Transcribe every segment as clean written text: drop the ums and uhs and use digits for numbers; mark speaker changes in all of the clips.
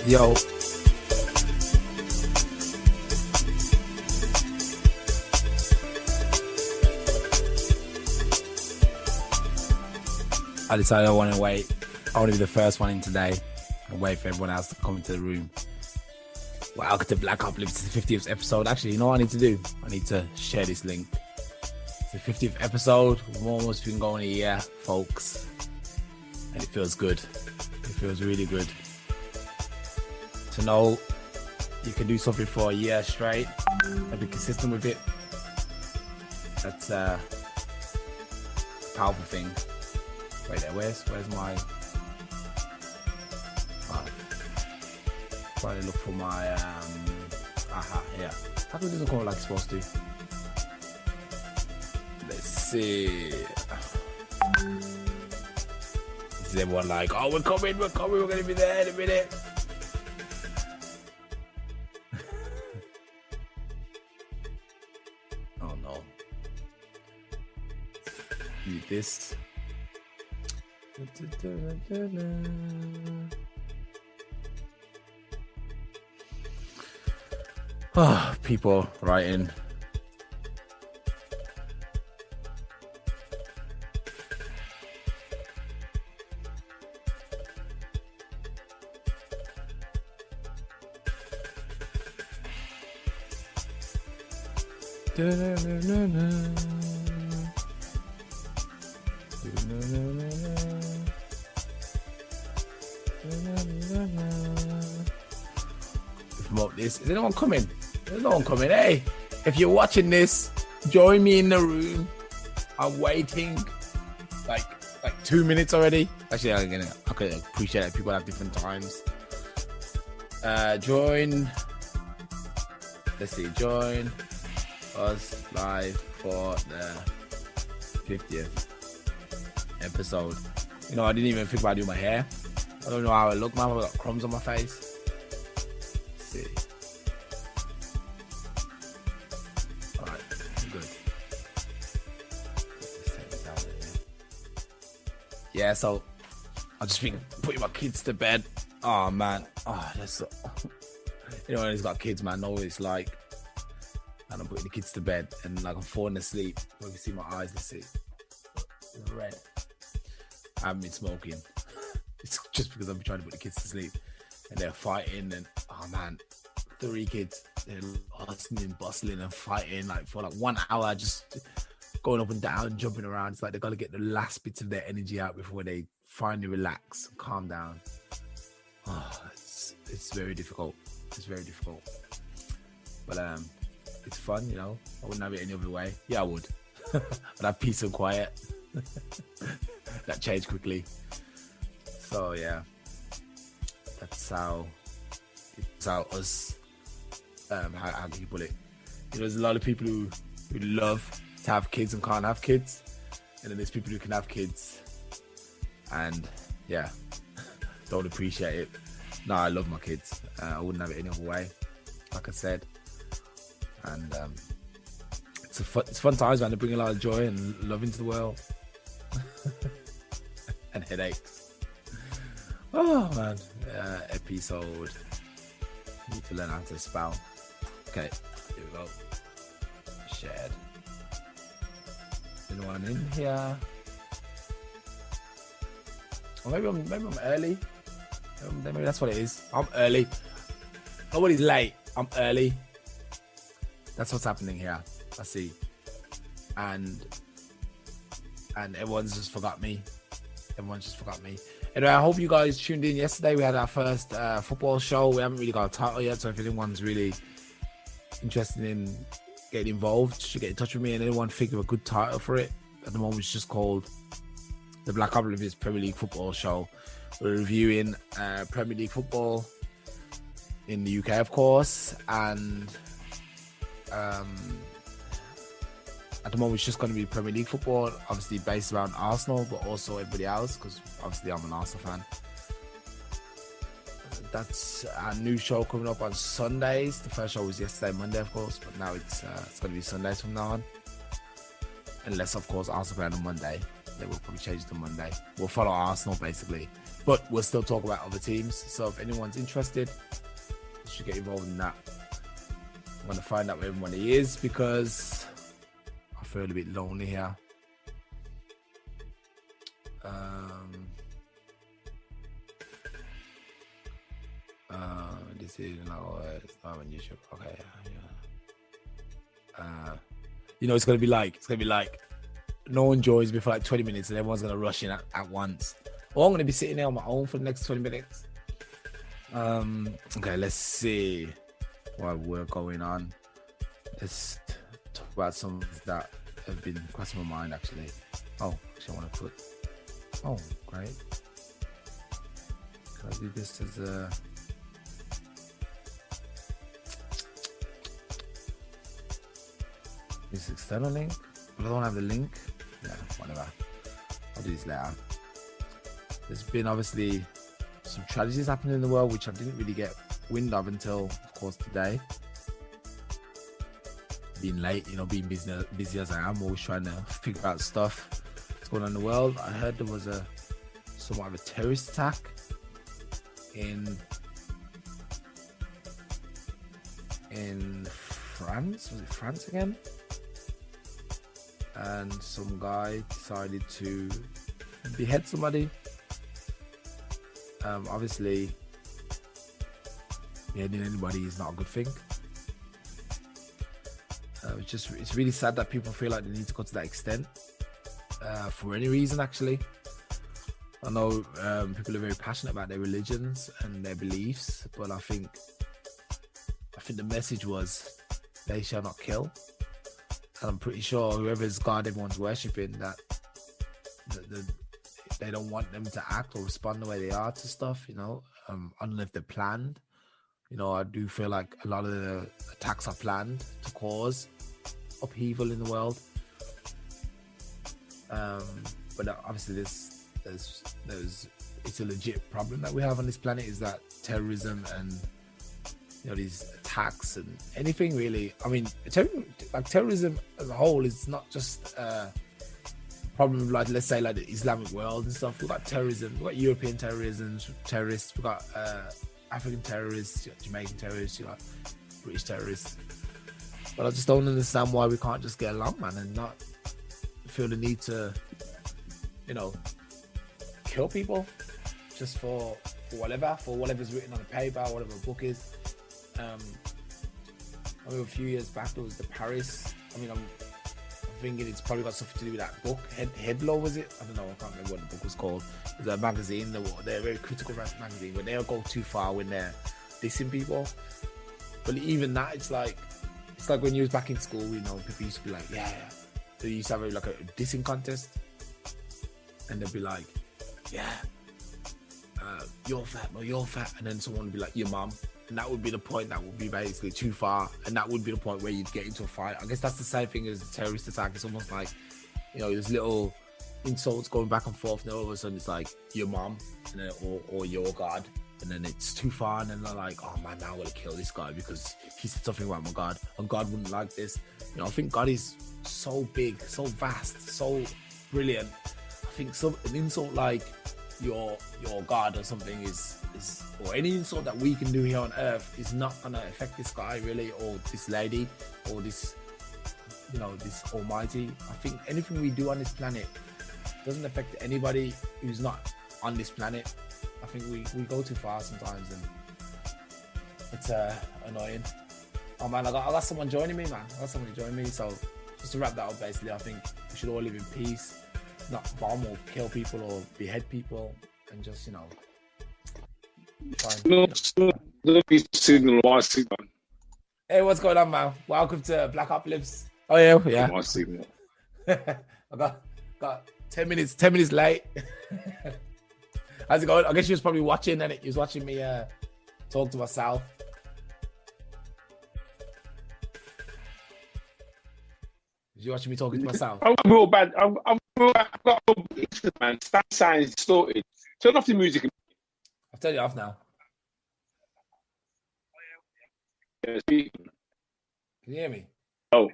Speaker 1: Yo. I decided I want to wait. I want to be the first one in today and wait for everyone else to come into the room. Welcome to Blackopolypse, the 50th episode. Actually, you know what I need to do? I need to share this link. It's the 50th episode. We've almost been going a year, folks. And it feels good. It feels really good to know you can do something for a year straight and be consistent with it. That's a powerful thing. Wait there, where's my trying to look for my here. How come it doesn't come out like it's supposed to? Let's see. Is everyone like, oh, we're coming, we're gonna be there in a minute? Oh no. Need this. Oh, people writing. Promote this. Is anyone coming? There's no one coming. Hey, if you're watching this, join me in the room. I'm waiting. Like 2 minutes already. Actually, I could appreciate that people have different times. Join. Let's see. Join us live for the 50th episode. You know, I didn't even think about doing my hair. I don't know how I look, man. I've got crumbs on my face. Let's see. Alright, I'm good. Yeah, so I've just been putting my kids to bed. Oh man. Oh, that's so... You know, when he's got kids, man, know what it's like. And I'm putting the kids to bed and like I'm falling asleep. You can see my eyes, let's see. It's red. I haven't been smoking. It's just because I've been trying to put the kids to sleep. And they're fighting and, oh man, 3 kids. They're bustling and fighting like for like 1 hour, just going up and down, jumping around. It's like they've got to get the last bits of their energy out before they finally relax and calm down. Oh, it's very difficult. It's very difficult. But it's fun, you know. I wouldn't have it any other way. Yeah, I would. I'd have peace and quiet. That changed quickly. So yeah, that's how us how do you put it? You know, there's a lot of people who love to have kids and can't have kids, and then there's people who can have kids and yeah, don't appreciate it. No, I love my kids. I wouldn't have it any other way, like I said. And it's fun times, man. They bring a lot of joy and love into the world. And headaches. Oh man, episode. Need to learn how to spell. Okay, here we go. Shared. Anyone in here? Or maybe I'm early. Maybe that's what it is. I'm early. Nobody's late. I'm early. That's what's happening here. I see. And everyone's just forgot me. Anyway, I hope you guys tuned in yesterday. We had our first football show. We haven't really got a title yet, so if anyone's really interested in getting involved, you should get in touch with me, and anyone think of a good title for it. At the moment, it's just called the Blackopolypse Premier League Football Show. We're reviewing Premier League football in the UK, of course, and at the moment it's just going to be Premier League football, obviously based around Arsenal, but also everybody else, because obviously I'm an Arsenal fan. That's our new show coming up on Sundays. The first show was yesterday, Monday, of course, but now it's going to be Sundays from now on. Unless, of course, Arsenal play on Monday. They will probably change it to Monday. We'll follow Arsenal, basically. But we'll still talk about other teams. So if anyone's interested, you should get involved in that. I'm going to find out where everybody is, because I feel a bit lonely here. This is it's not unusual. Okay, yeah. It's gonna be like no one joins me for like 20 minutes and everyone's gonna rush in at once. Or I'm gonna be sitting there on my own for the next 20 minutes. Okay, let's see what we're going on. Let's talk about some that have been crossing my mind actually. Oh, actually I want to put. Oh, great. Can I do this as a? This external link, but I don't have the link. Yeah, whatever. I'll do this later. There's been obviously some tragedies happening in the world, which I didn't really get wind of until, of course, today. Being late, being busy as I am, always trying to figure out stuff that's going on in the world. I heard there was somewhat of a terrorist attack in France. Was it France again? And some guy decided to behead somebody. Obviously, beheading anybody is not a good thing. It's really sad that people feel like they need to go to that extent for any reason. Actually, I know people are very passionate about their religions and their beliefs, but I think the message was they shall not kill. And I'm pretty sure whoever's God everyone's worshipping, that they don't want them to act or respond the way they are to stuff, unless they're planned. I do feel like a lot of the attacks are planned to cause upheaval in the world. But obviously it's a legit problem that we have on this planet, is that terrorism and these attacks and anything really. I mean, terrorism as a whole is not just a problem of let's say the Islamic world and stuff. We've got terrorism, we've got European terrorists, we've got African terrorists, Jamaican terrorists, British terrorists. But I just don't understand why we can't just get along, man, and not feel the need to, kill people just for whatever's written on a paper, whatever a book is. I remember a few years back there was the Paris. I'm thinking it's probably got something to do with that book. Headlaw, was it? I don't know. I can't remember what the book was called. It was a magazine. They're a very critical magazine, but they'll go too far when they're dissing people. But even that, it's like when you was back in school, people used to be like, yeah. They used to have a dissing contest, and they'd be like, yeah, you're fat, no, you're fat, and then someone would be like, your mum. And that would be the point that would be basically too far, and that would be the point where you'd get into a fight. I guess that's the same thing as a terrorist attack. It's almost like, there's little insults going back and forth, and all of a sudden it's like your mom, and then, or your God, and then it's too far, and then they're like, oh man, now I'm gonna kill this guy because he said something about my God, and God wouldn't like this. I think God is so big, so vast, so brilliant. I think an insult like your God or something is or any insult that we can do here on earth is not gonna affect this guy really, or this lady, or this this Almighty. I think anything we do on this planet doesn't affect anybody who's not on this planet. I think we go too far sometimes, and it's annoying. Oh man, I got someone joining me, man. I got someone joining me. So just to wrap that up, basically, I think we should all live in peace, not bomb or kill people or behead people, and just
Speaker 2: signal.
Speaker 1: Hey, what's going on, man? Welcome to Blackopolypse. Oh yeah.
Speaker 2: My signal.
Speaker 1: I got 10 minutes late. How's it going? I guess you was probably watching, and you was watching me talk to myself. Was you watching me talking to myself?
Speaker 2: I'm real bad. I've got a man. That sound distorted. Turn off the music.
Speaker 1: I'll turn it off now.
Speaker 2: Yeah,
Speaker 1: can you hear me?
Speaker 2: Oh,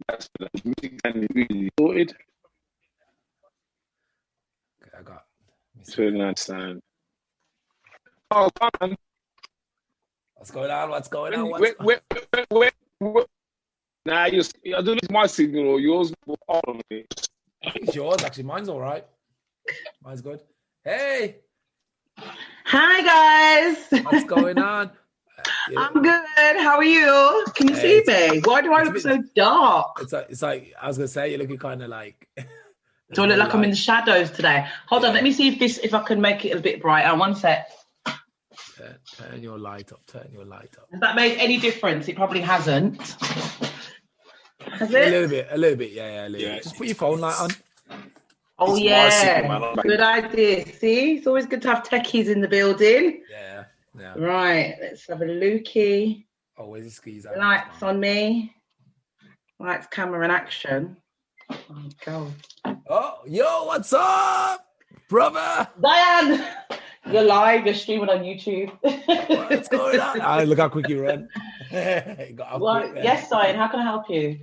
Speaker 2: that's the music sound really distorted.
Speaker 1: Okay, I got.
Speaker 2: Turn that sound. Oh, man.
Speaker 1: What's going on? What's going on?
Speaker 2: Wait. Nah, I don't know if it's my signal or yours.
Speaker 1: I think it's yours, actually. Mine's all right. Mine's good. Hey.
Speaker 3: Hi, guys.
Speaker 1: What's going on?
Speaker 3: I'm good. How are you? Can you see me? Why do I look so dark?
Speaker 1: It's like I was gonna say, you're looking kind of like.
Speaker 3: Do I look like I'm in the shadows today? Hold on, let me see if I can make it a bit brighter. One sec.
Speaker 1: Turn your light up. Turn your light up.
Speaker 3: Has that made any difference? It probably hasn't. Has it?
Speaker 1: A little bit. Yeah, a little bit. Just put your phone light on.
Speaker 3: Oh, yeah. Good idea. See, it's always good to have techies in the building.
Speaker 1: Yeah.
Speaker 3: Right, let's have a looky.
Speaker 1: Oh, where's the skis?
Speaker 3: Lights on me. Lights, camera, and action. Oh, God.
Speaker 1: Oh, yo, what's up, brother?
Speaker 3: Diane, you're live. You're streaming on YouTube.
Speaker 1: What's going on? Look how quick you run.
Speaker 3: Yes, Diane, how can I help you?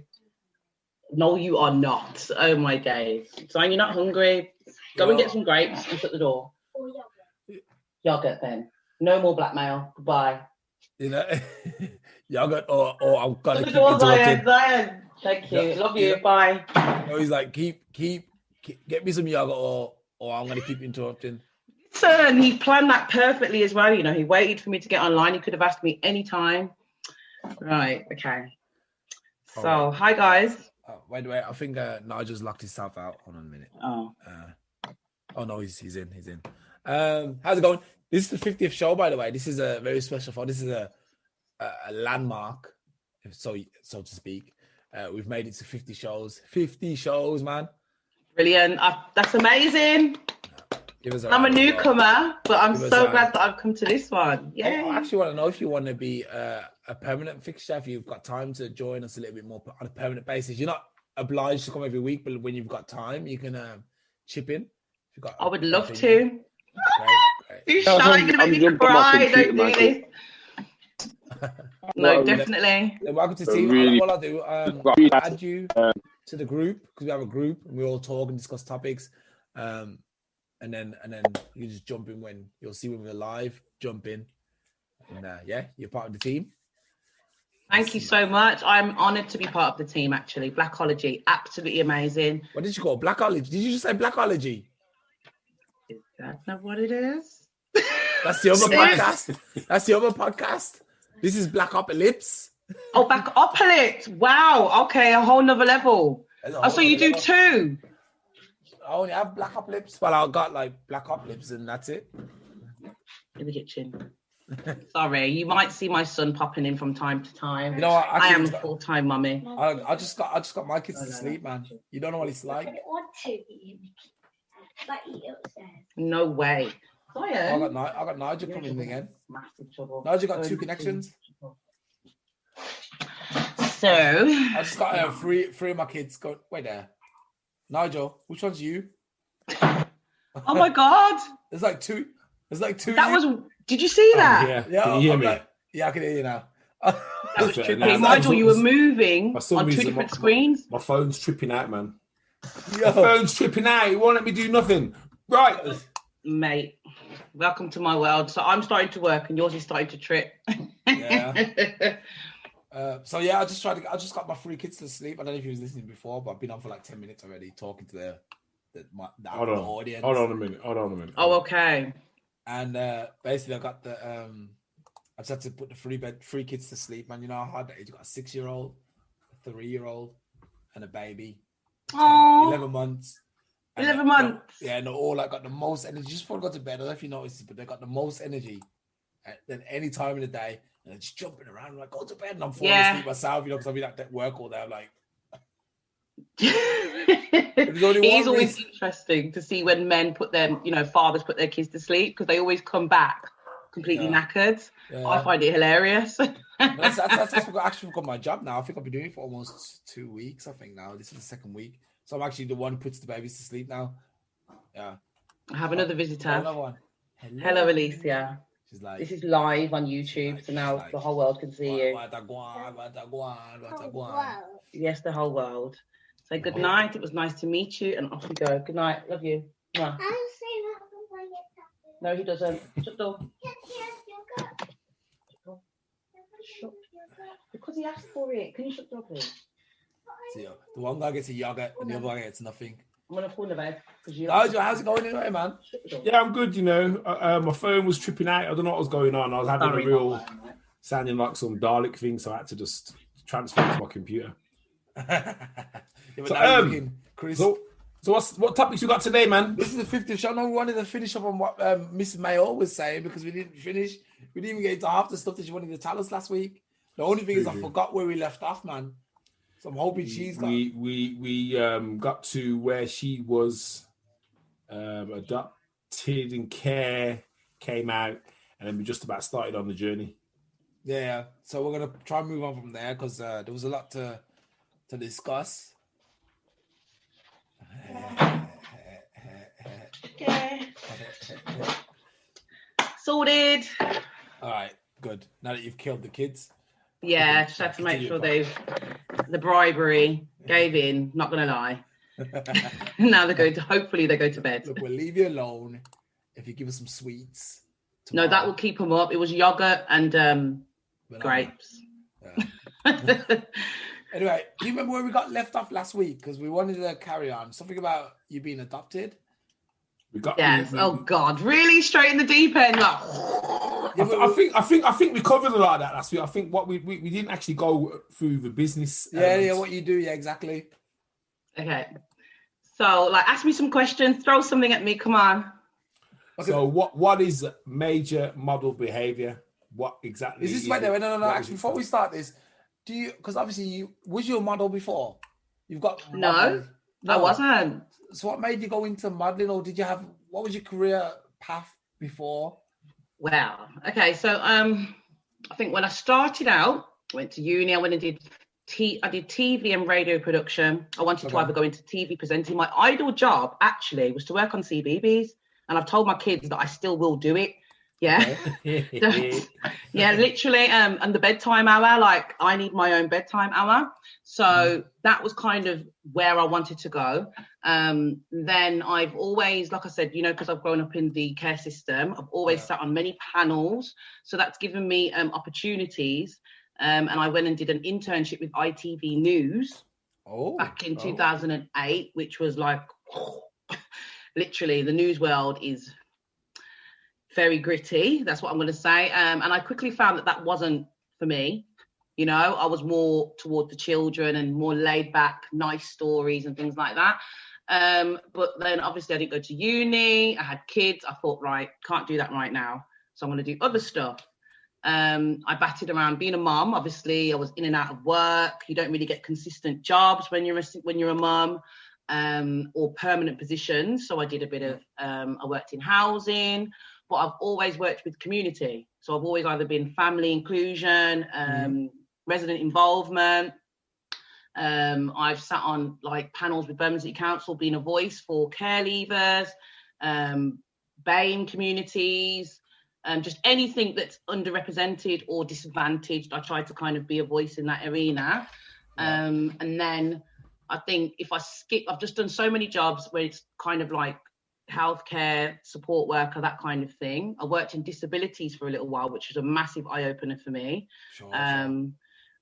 Speaker 3: No, you are not. Oh, my days. Diane, you're not hungry? Go and get some grapes and shut the door. Yogurt, then. No more blackmail. Goodbye.
Speaker 1: Yogurt or I'm gonna keep
Speaker 3: Diane. Thank you. Love you. Bye.
Speaker 1: No, he's like, keep get me some yogurt or I'm gonna keep interrupting.
Speaker 3: And he planned that perfectly as well. He waited for me to get online. He could have asked me anytime. Right. Okay. So, Hi guys.
Speaker 1: Wait. I think Nigel's locked himself out. Hold on a minute. Oh no, he's in. How's it going? This is the 50th show, by the way. This is a very special show. This is a landmark, so to speak. We've made it to 50 shows. 50 shows, man.
Speaker 3: Brilliant. That's amazing. I'm a newcomer, but I'm so glad that I've come to this one. Yeah.
Speaker 1: I actually want to know if you want to be a permanent fixture, if you've got time to join us a little bit more on a permanent basis. You're not obliged to come every week, but when you've got time, you can chip in.
Speaker 3: I would love to.
Speaker 1: Great.
Speaker 3: You're shy, you're going to make me cry. Don't do this. No, definitely.
Speaker 1: Welcome to the team. What I'll do, I'll add you to the group, because we have a group and we all talk and discuss topics. And then you just jump in when you'll see when we're live. Jump in, and you're part of the team.
Speaker 3: Thank you so much. I'm honoured to be part of the team. Actually, Blackology, absolutely amazing.
Speaker 1: What did you call Blackology? Did you just say Blackology?
Speaker 3: Is that not what it is?
Speaker 1: That's the other podcast. This is Blackopolypse.
Speaker 3: Oh, Blackopolypse. Wow. Okay, a whole nother level. So you do two.
Speaker 1: I only have Blackopolypse. Well, I've got like Blackopolypse and that's it.
Speaker 3: In the kitchen. Sorry, you might see my son popping in from time to time.
Speaker 1: You know what?
Speaker 3: I am a full-time mummy.
Speaker 1: I just got my kids to sleep, man. You don't know what it's like.
Speaker 3: No way.
Speaker 1: I got Nigel coming in again. Nigel got 2 connections.
Speaker 3: So
Speaker 1: I just got three of my kids going. Wait there, Nigel. Which one's you?
Speaker 3: Oh my God!
Speaker 1: There's like two.
Speaker 3: That was. Did you see that?
Speaker 1: Yeah.
Speaker 2: Can you hear me?
Speaker 1: I can hear you now.
Speaker 3: That was trippy. Nigel, you were moving on 2 different screens.
Speaker 2: My phone's tripping out, man.
Speaker 1: Yo.
Speaker 2: My phone's tripping out. It won't let me do nothing. Right.
Speaker 3: Mate, welcome to my world. So I'm starting to work and yours is starting to trip.
Speaker 1: Yeah. So yeah, I just got my 3 kids to sleep. I don't know if you was listening before, but I've been on for like 10 minutes already talking to the audience.
Speaker 4: Hold on a minute.
Speaker 3: Oh, okay.
Speaker 1: And basically, I got I just had to put the 3 kids to sleep, man. You know how hard that is. You got a 6-year-old, a 3-year-old, and a baby.
Speaker 3: Oh,
Speaker 1: 11 months.
Speaker 3: 11 months.
Speaker 1: And they're all like got the most energy. Just before I got to bed, I don't know if you noticed, but they got the most energy at any time of the day. And they're just jumping around. I'm like, go to bed. And I'm falling asleep myself, you know, because I'll be like at work all day. I'm like,
Speaker 3: it is always interesting to see when men put their, fathers put their kids to sleep, because they always come back completely knackered. Yeah. I find it hilarious.
Speaker 1: That's actually got my job now. I think I've been doing it for almost 2 weeks. I think now this is the 2nd week, so I'm actually the one who puts the babies to sleep now. Yeah.
Speaker 3: I have another visitor.
Speaker 1: Another one.
Speaker 3: Hello, Alicia.
Speaker 1: She's like,
Speaker 3: this is live on YouTube, so now the whole world can see you. Yes, the whole world. Say good night. It was nice to meet you, and off we go. Good night. Love you. Mwah. No, he doesn't. Shut the door. Shut. Because he asked for it. Can you shut the door, please?
Speaker 1: So, the one guy gets a yogurt and the other guy gets nothing.
Speaker 3: I'm gonna fall in the bed.
Speaker 1: How's it going anyway, man?
Speaker 4: Yeah, I'm good. You know, my phone was tripping out. I don't know what was going on. I was having a real sounding like some Dalek thing, so I had to just transfer it to my computer. So what topics you got today, man?
Speaker 1: This is the 50th show. No, we wanted to finish up on what Miss Mayo was saying, because we didn't finish. We didn't even get into half the stuff that she wanted to tell us last week. The only thing is I forgot where we left off, man. So I'm hoping she's got.
Speaker 4: We got to where she was adopted and care came out, and then we just about started on the journey.
Speaker 1: Yeah. So we're gonna try and move on from there, because there was a lot to discuss.
Speaker 3: Okay. Sorted.
Speaker 1: All right, good. Now that you've killed the kids.
Speaker 3: Yeah, just had to make sure the bribery gave in, not gonna lie. Now hopefully they go to bed.
Speaker 1: Look, we'll leave you alone if you give us some sweets
Speaker 3: tomorrow. No, that will keep them up. It was yogurt and grapes.
Speaker 1: Yeah. Anyway, do you remember where we got left off last week? Because we wanted to carry on. Something about you being adopted.
Speaker 3: Yes. God, really straight in the deep end. Like...
Speaker 4: I think we covered a lot of that last week. I think what we didn't actually go through the business.
Speaker 1: Yeah, what you do. Yeah, exactly.
Speaker 3: Okay. So, ask me some questions. Throw something at me. Come on.
Speaker 4: Okay. So, what is major model behavior? What exactly?
Speaker 1: Is this right there? No. Actually, before we start this, do you? Because obviously, was you a model before? You've got
Speaker 3: no, I wasn't.
Speaker 1: So, what made you go into modeling, or did you have? What was your career path before?
Speaker 3: Well, okay. So, I think when I started out, I went to uni. I went and did TV and radio production. I wanted to either go into TV presenting. My ideal job actually was to work on CBeebies, and I've told my kids that I still will do it. Yeah. Yeah, literally. And the bedtime hour, I need my own bedtime hour. So that was kind of where I wanted to go. Then I've always, like I said, because I've grown up in the care system, I've always sat on many panels. So that's given me opportunities. And I went and did an internship with ITV News back in 2008, which was literally the news world is very gritty. That's what I'm going to say. And I quickly found that wasn't for me. I was more toward the children and more laid back, nice stories and things like that. But then obviously I didn't go to uni. I had kids. I thought, right, can't do that right now. So I'm going to do other stuff. I batted around being a mom. Obviously, I was in and out of work. You don't really get consistent jobs when you're a mom, or permanent positions. So I did a bit of, I worked in housing, but I've always worked with community. So I've always either been family inclusion, resident involvement. I've sat on panels with Birmingham City Council, being a voice for care leavers, BAME communities, just anything that's underrepresented or disadvantaged. I tried to kind of be a voice in that arena. And then I think if I skip, I've just done so many jobs where it's kind of healthcare, support worker, that kind of thing. I worked in disabilities for a little while, which was a massive eye-opener for me.
Speaker 1: Sure.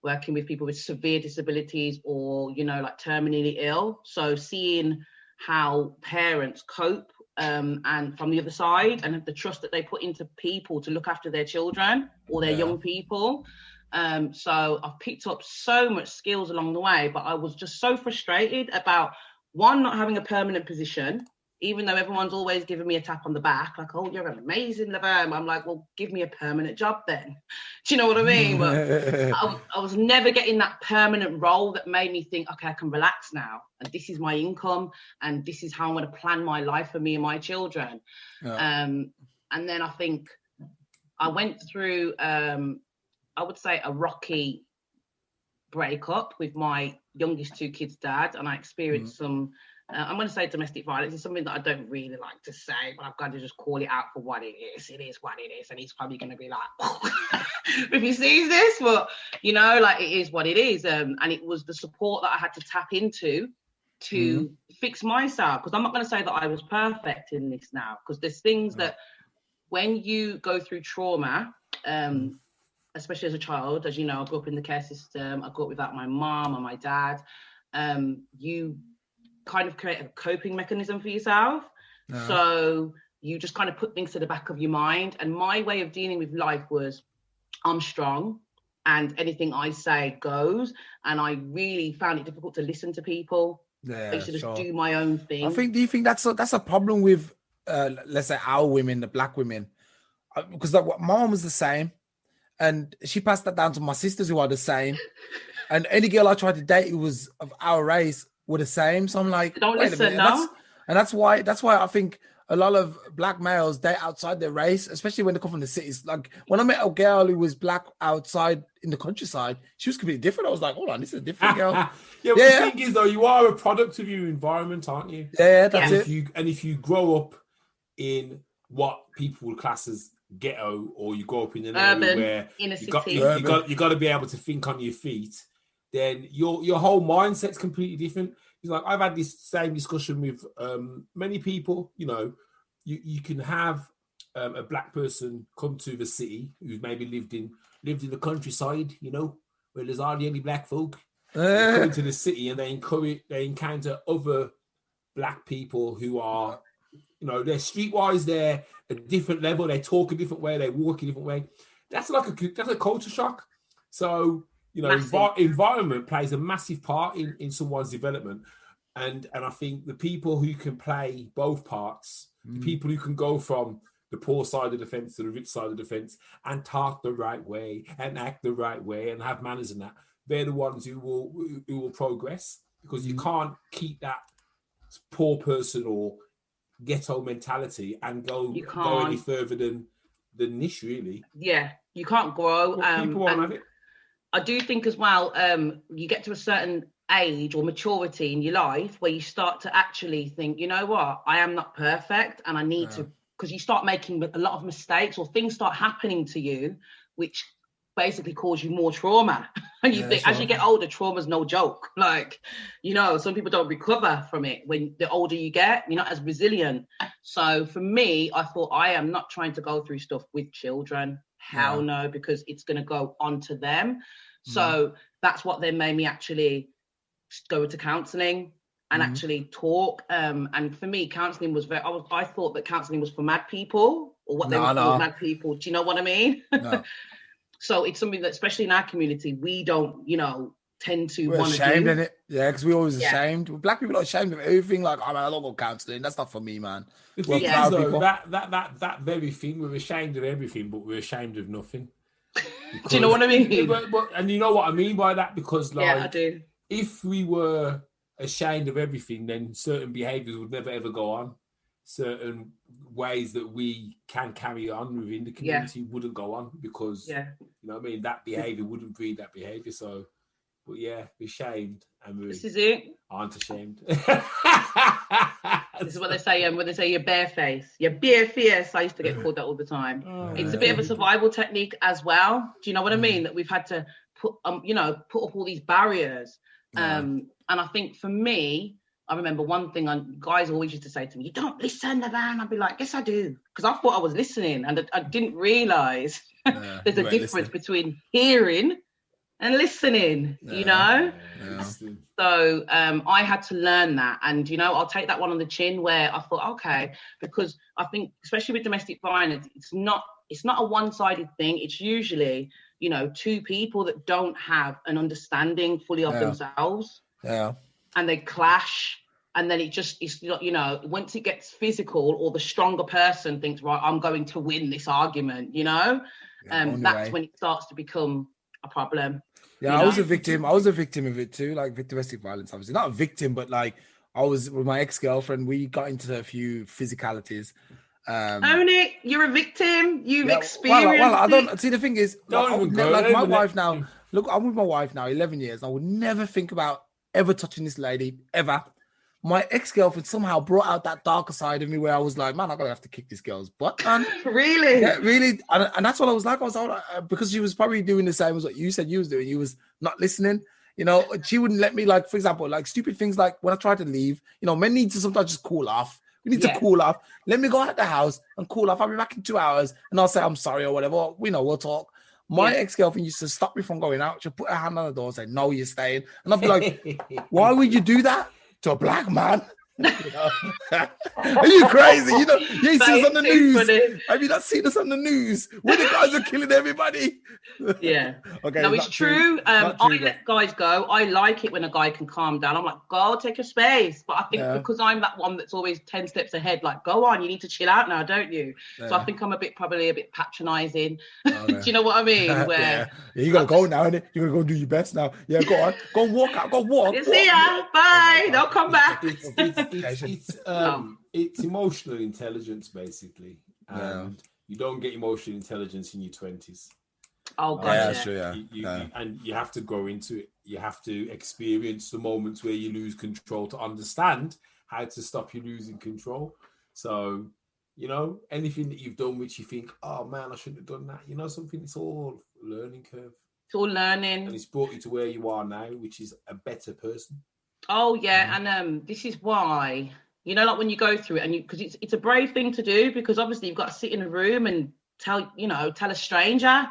Speaker 3: working with people with severe disabilities or, you know, like terminally ill. So seeing how parents cope and from the other side, and the trust that they put into people to look after their children or their young people. So I've picked up so much skills along the way, but I was just so frustrated about, one, not having a permanent position, even though everyone's always giving me a tap on the back, like, oh, you're amazing, Laverne. I'm like, well, give me a permanent job then. Do you know what I mean? But I was never getting that permanent role that made me think, okay, I can relax now. And this is my income. And this is how I'm going to plan my life for me and my children. And then I think I went through, I would say, a rocky breakup with my youngest two kids' dad. And I experienced some, I'm going to say domestic violence. It's something that I don't really like to say, but I've got to just call it out for what it is. It is what it is. And he's probably going to be like, if he sees this, but, you know, like, it is what it is. And it was the support that I had to tap into to fix myself. Because I'm not going to say that I was perfect in this now, because there's things that when you go through trauma, especially as a child, as you know, I grew up in the care system. I grew up without my mom and my dad. You kind of create a coping mechanism for yourself. So you just kind of put things to the back of your mind. And my way of dealing with life was, I'm strong and anything I say goes. And I really found it difficult to listen to people. I used to just do my own thing.
Speaker 1: Do you think that's a problem with, let's say, our women, the black women? Because my mom was the same. And she passed that down to my sisters who are the same. And any girl I tried to date who was of our race were the same. So I'm like,
Speaker 3: don't listen, no?
Speaker 1: And that's why I think a lot of black males date outside their race, especially when they come from the cities. Like when I met a girl who was black outside in the countryside, she was completely different. I was like, hold on, this is a different girl.
Speaker 4: The thing is, though, you are a product of your environment, aren't you?
Speaker 1: Yeah, that's it.
Speaker 4: If you grow up in what people would class as ghetto, or you grow up in an area where you got to be able to think on your feet, then your whole mindset's completely different. It's like, I've had this same discussion with many people. You know, you can have a black person come to the city who's maybe lived in the countryside, you know, where there's hardly any black folk. They come to the city and they encounter other black people who are, you know, they're streetwise, they're a different level, they talk a different way, they walk a different way. That's a culture shock. So, you know, environment plays a massive part in someone's development. And I think the people who can play both parts, the people who can go from the poor side of the fence to the rich side of the fence and talk the right way and act the right way and have manners and that, they're the ones who will progress, because you can't keep that poor person or ghetto mentality and go any further than this, really. Yeah,
Speaker 3: you can't grow.
Speaker 4: People won't have it.
Speaker 3: I do think as well, you get to a certain age or maturity in your life where you start to actually think, you know what, I am not perfect and I need to, because you start making a lot of mistakes or things start happening to you, which basically cause you more trauma. And you think, as you get older, trauma's no joke. Like, you know, some people don't recover from it. When the older you get, you're not as resilient. So for me, I thought, I am not trying to go through stuff with children. Hell no, because it's going to go on to them. So that's what then made me actually go into counselling and actually talk. And for me, counselling was I thought that counselling was for mad people, or what they would call mad people. Do you know what I mean? No. So it's something that, especially in our community, we don't, you know, tend to want to do. We're
Speaker 1: ashamed in it. Yeah, because we're always ashamed. Black people are ashamed of everything. Like, I don't go counselling. That's not for me, man.
Speaker 4: The thing is, though, that very thing, we're ashamed of everything, but we're ashamed of nothing. Because,
Speaker 3: do you know what I mean?
Speaker 4: And you know what I mean by that? Because, like,
Speaker 3: I do.
Speaker 4: If we were ashamed of everything, then certain behaviours would never, ever go on. Certain ways that we can carry on within the community wouldn't go on, because, you know what I mean, that behaviour wouldn't breed that behaviour. So, but we're ashamed, and we aren't ashamed.
Speaker 3: This is what they say when they say you're barefaced. You're barefaced. I used to get called that all the time. It's a bit of a survival technique as well. Do you know what I mean? That we've had to put up all these barriers. And I think for me, I remember one thing guys always used to say to me, you don't listen, Laverne. I'd be like, yes, I do. Because I thought I was listening, and I didn't realise there's a difference between hearing and listening, you know? Yeah. So I had to learn that. And, you know, I'll take that one on the chin where I thought, okay, because I think, especially with domestic violence, it's not a one-sided thing. It's usually, you know, two people that don't have an understanding fully of themselves.
Speaker 1: Yeah.
Speaker 3: And they clash. And then it's, you know, once it gets physical or the stronger person thinks, right, I'm going to win this argument, you know? That's when it starts to become a problem.
Speaker 1: Yeah, I was a victim. I was a victim of it too, like domestic violence. Obviously, not a victim, but like I was with my ex-girlfriend. We got into a few physicalities.
Speaker 3: Own it. You're a victim. You've experienced.
Speaker 1: Well, I don't see. The thing is, like my wife now. Look, I'm with my wife now, 11 years. I would never think about ever touching this lady ever. My ex-girlfriend somehow brought out that darker side of me where I was like, man, I'm gonna have to kick this girl's butt, man.
Speaker 3: Really?
Speaker 1: Yeah, really. And that's what I was like. I was because she was probably doing the same as what you said you was doing. You was not listening. You know, she wouldn't let me, like, for example, like stupid things like when I tried to leave, you know, men need to sometimes just cool off. We need to cool off. Let me go out the house and cool off. I'll be back in 2 hours and I'll say I'm sorry or whatever. We know, we'll talk. My ex-girlfriend used to stop me from going out. She'd put her hand on the door and say, no, you're staying. And I'd be like, why would you do that to a black man? You know? Are you crazy? You know, you ain't seen us on the news. Funny. Have you not seen us on the news where the guys are killing everybody?
Speaker 3: Yeah.
Speaker 1: Okay.
Speaker 3: No, it's true. I let guys go. I like it when a guy can calm down. I'm like, go take your space. But I think because I'm that one that's always 10 steps ahead, like, go on, you need to chill out now, don't you? Yeah. So I think I'm probably a bit patronizing. Do you know what I mean? Where
Speaker 1: you gotta go now, innit? You gotta go do your best now. Yeah, go on, go walk out, go walk.
Speaker 3: See ya. Bye. Don't come back.
Speaker 4: It's emotional intelligence, basically, and you don't get emotional intelligence in your 20s.
Speaker 3: Oh, God,
Speaker 1: yeah, sure,
Speaker 4: and you have to go into it. You have to experience the moments where you lose control to understand how to stop you losing control. So, you know, anything that you've done which you think, oh man, I shouldn't have done that. You know, something. It's all learning curve.
Speaker 3: It's all learning,
Speaker 4: and it's brought you to where you are now, which is a better person.
Speaker 3: Oh yeah, and this is why, you know, like when you go through it, and because it's a brave thing to do, because obviously you've got to sit in a room and tell a stranger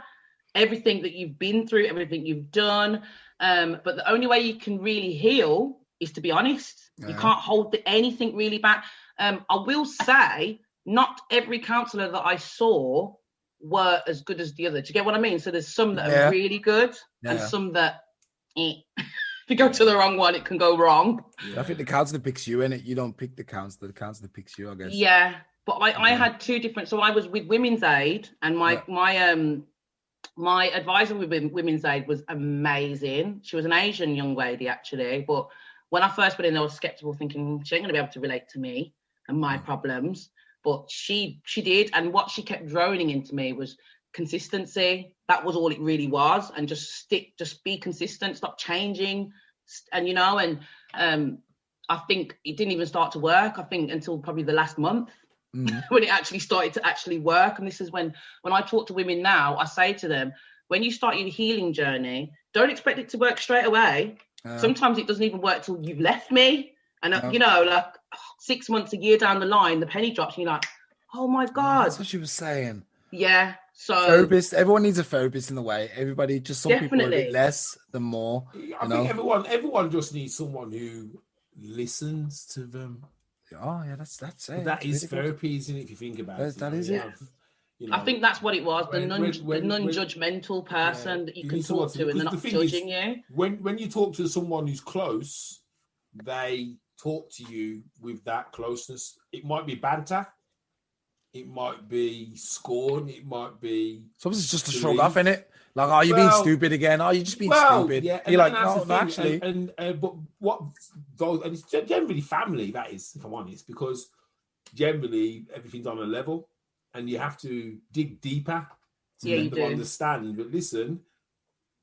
Speaker 3: everything that you've been through, everything you've done. But the only way you can really heal is to be honest. You can't hold anything really back. I will say, not every counsellor that I saw were as good as the other. Do you get what I mean? So there's some that are really good, and some that. If you go to the wrong one, it can go wrong.
Speaker 1: Yeah. I think the counsellor picks you, innit? You don't pick the counsellor. The counsellor picks you, I guess.
Speaker 3: Yeah, but I had two different. So I was with Women's Aid, and my advisor with Women's Aid was amazing. She was an Asian young lady, actually. But when I first went in, I was skeptical, thinking she ain't going to be able to relate to me and my problems. But she did, and what she kept droning into me was consistency. That was all it really was. And just be consistent, stop changing. And I think it didn't even start to work, I think, until probably the last month when it actually started to actually work. And this is when I talk to women now, I say to them, when you start your healing journey, don't expect it to work straight away. Sometimes it doesn't even work till you've left me. And like 6 months, a year down the line, the penny drops and you're like, oh my God.
Speaker 1: That's what she was saying.
Speaker 3: Yeah. So
Speaker 1: therapist, everyone needs a therapist in a way. Everybody, just some people a bit less than more.
Speaker 4: I think everyone just needs someone who listens to them.
Speaker 1: Oh yeah, that's it.
Speaker 4: That is therapy, isn't it? If you think about it,
Speaker 1: that is it.
Speaker 3: I think that's what it was. The non-judgmental person that you can talk to, and they're not judging you.
Speaker 4: When you talk to someone who's close, they talk to you with that closeness. It might be banter. It might be scorn. It might be.
Speaker 1: Sometimes it's just a shrug off, innit? Like, are you being stupid again? Are you just being stupid?
Speaker 4: Yeah,
Speaker 1: you're like, no, actually.
Speaker 4: But what those, and it's generally family, that is, if I'm honest, because generally everything's on a level, and you have to dig deeper to make them understand. But listen,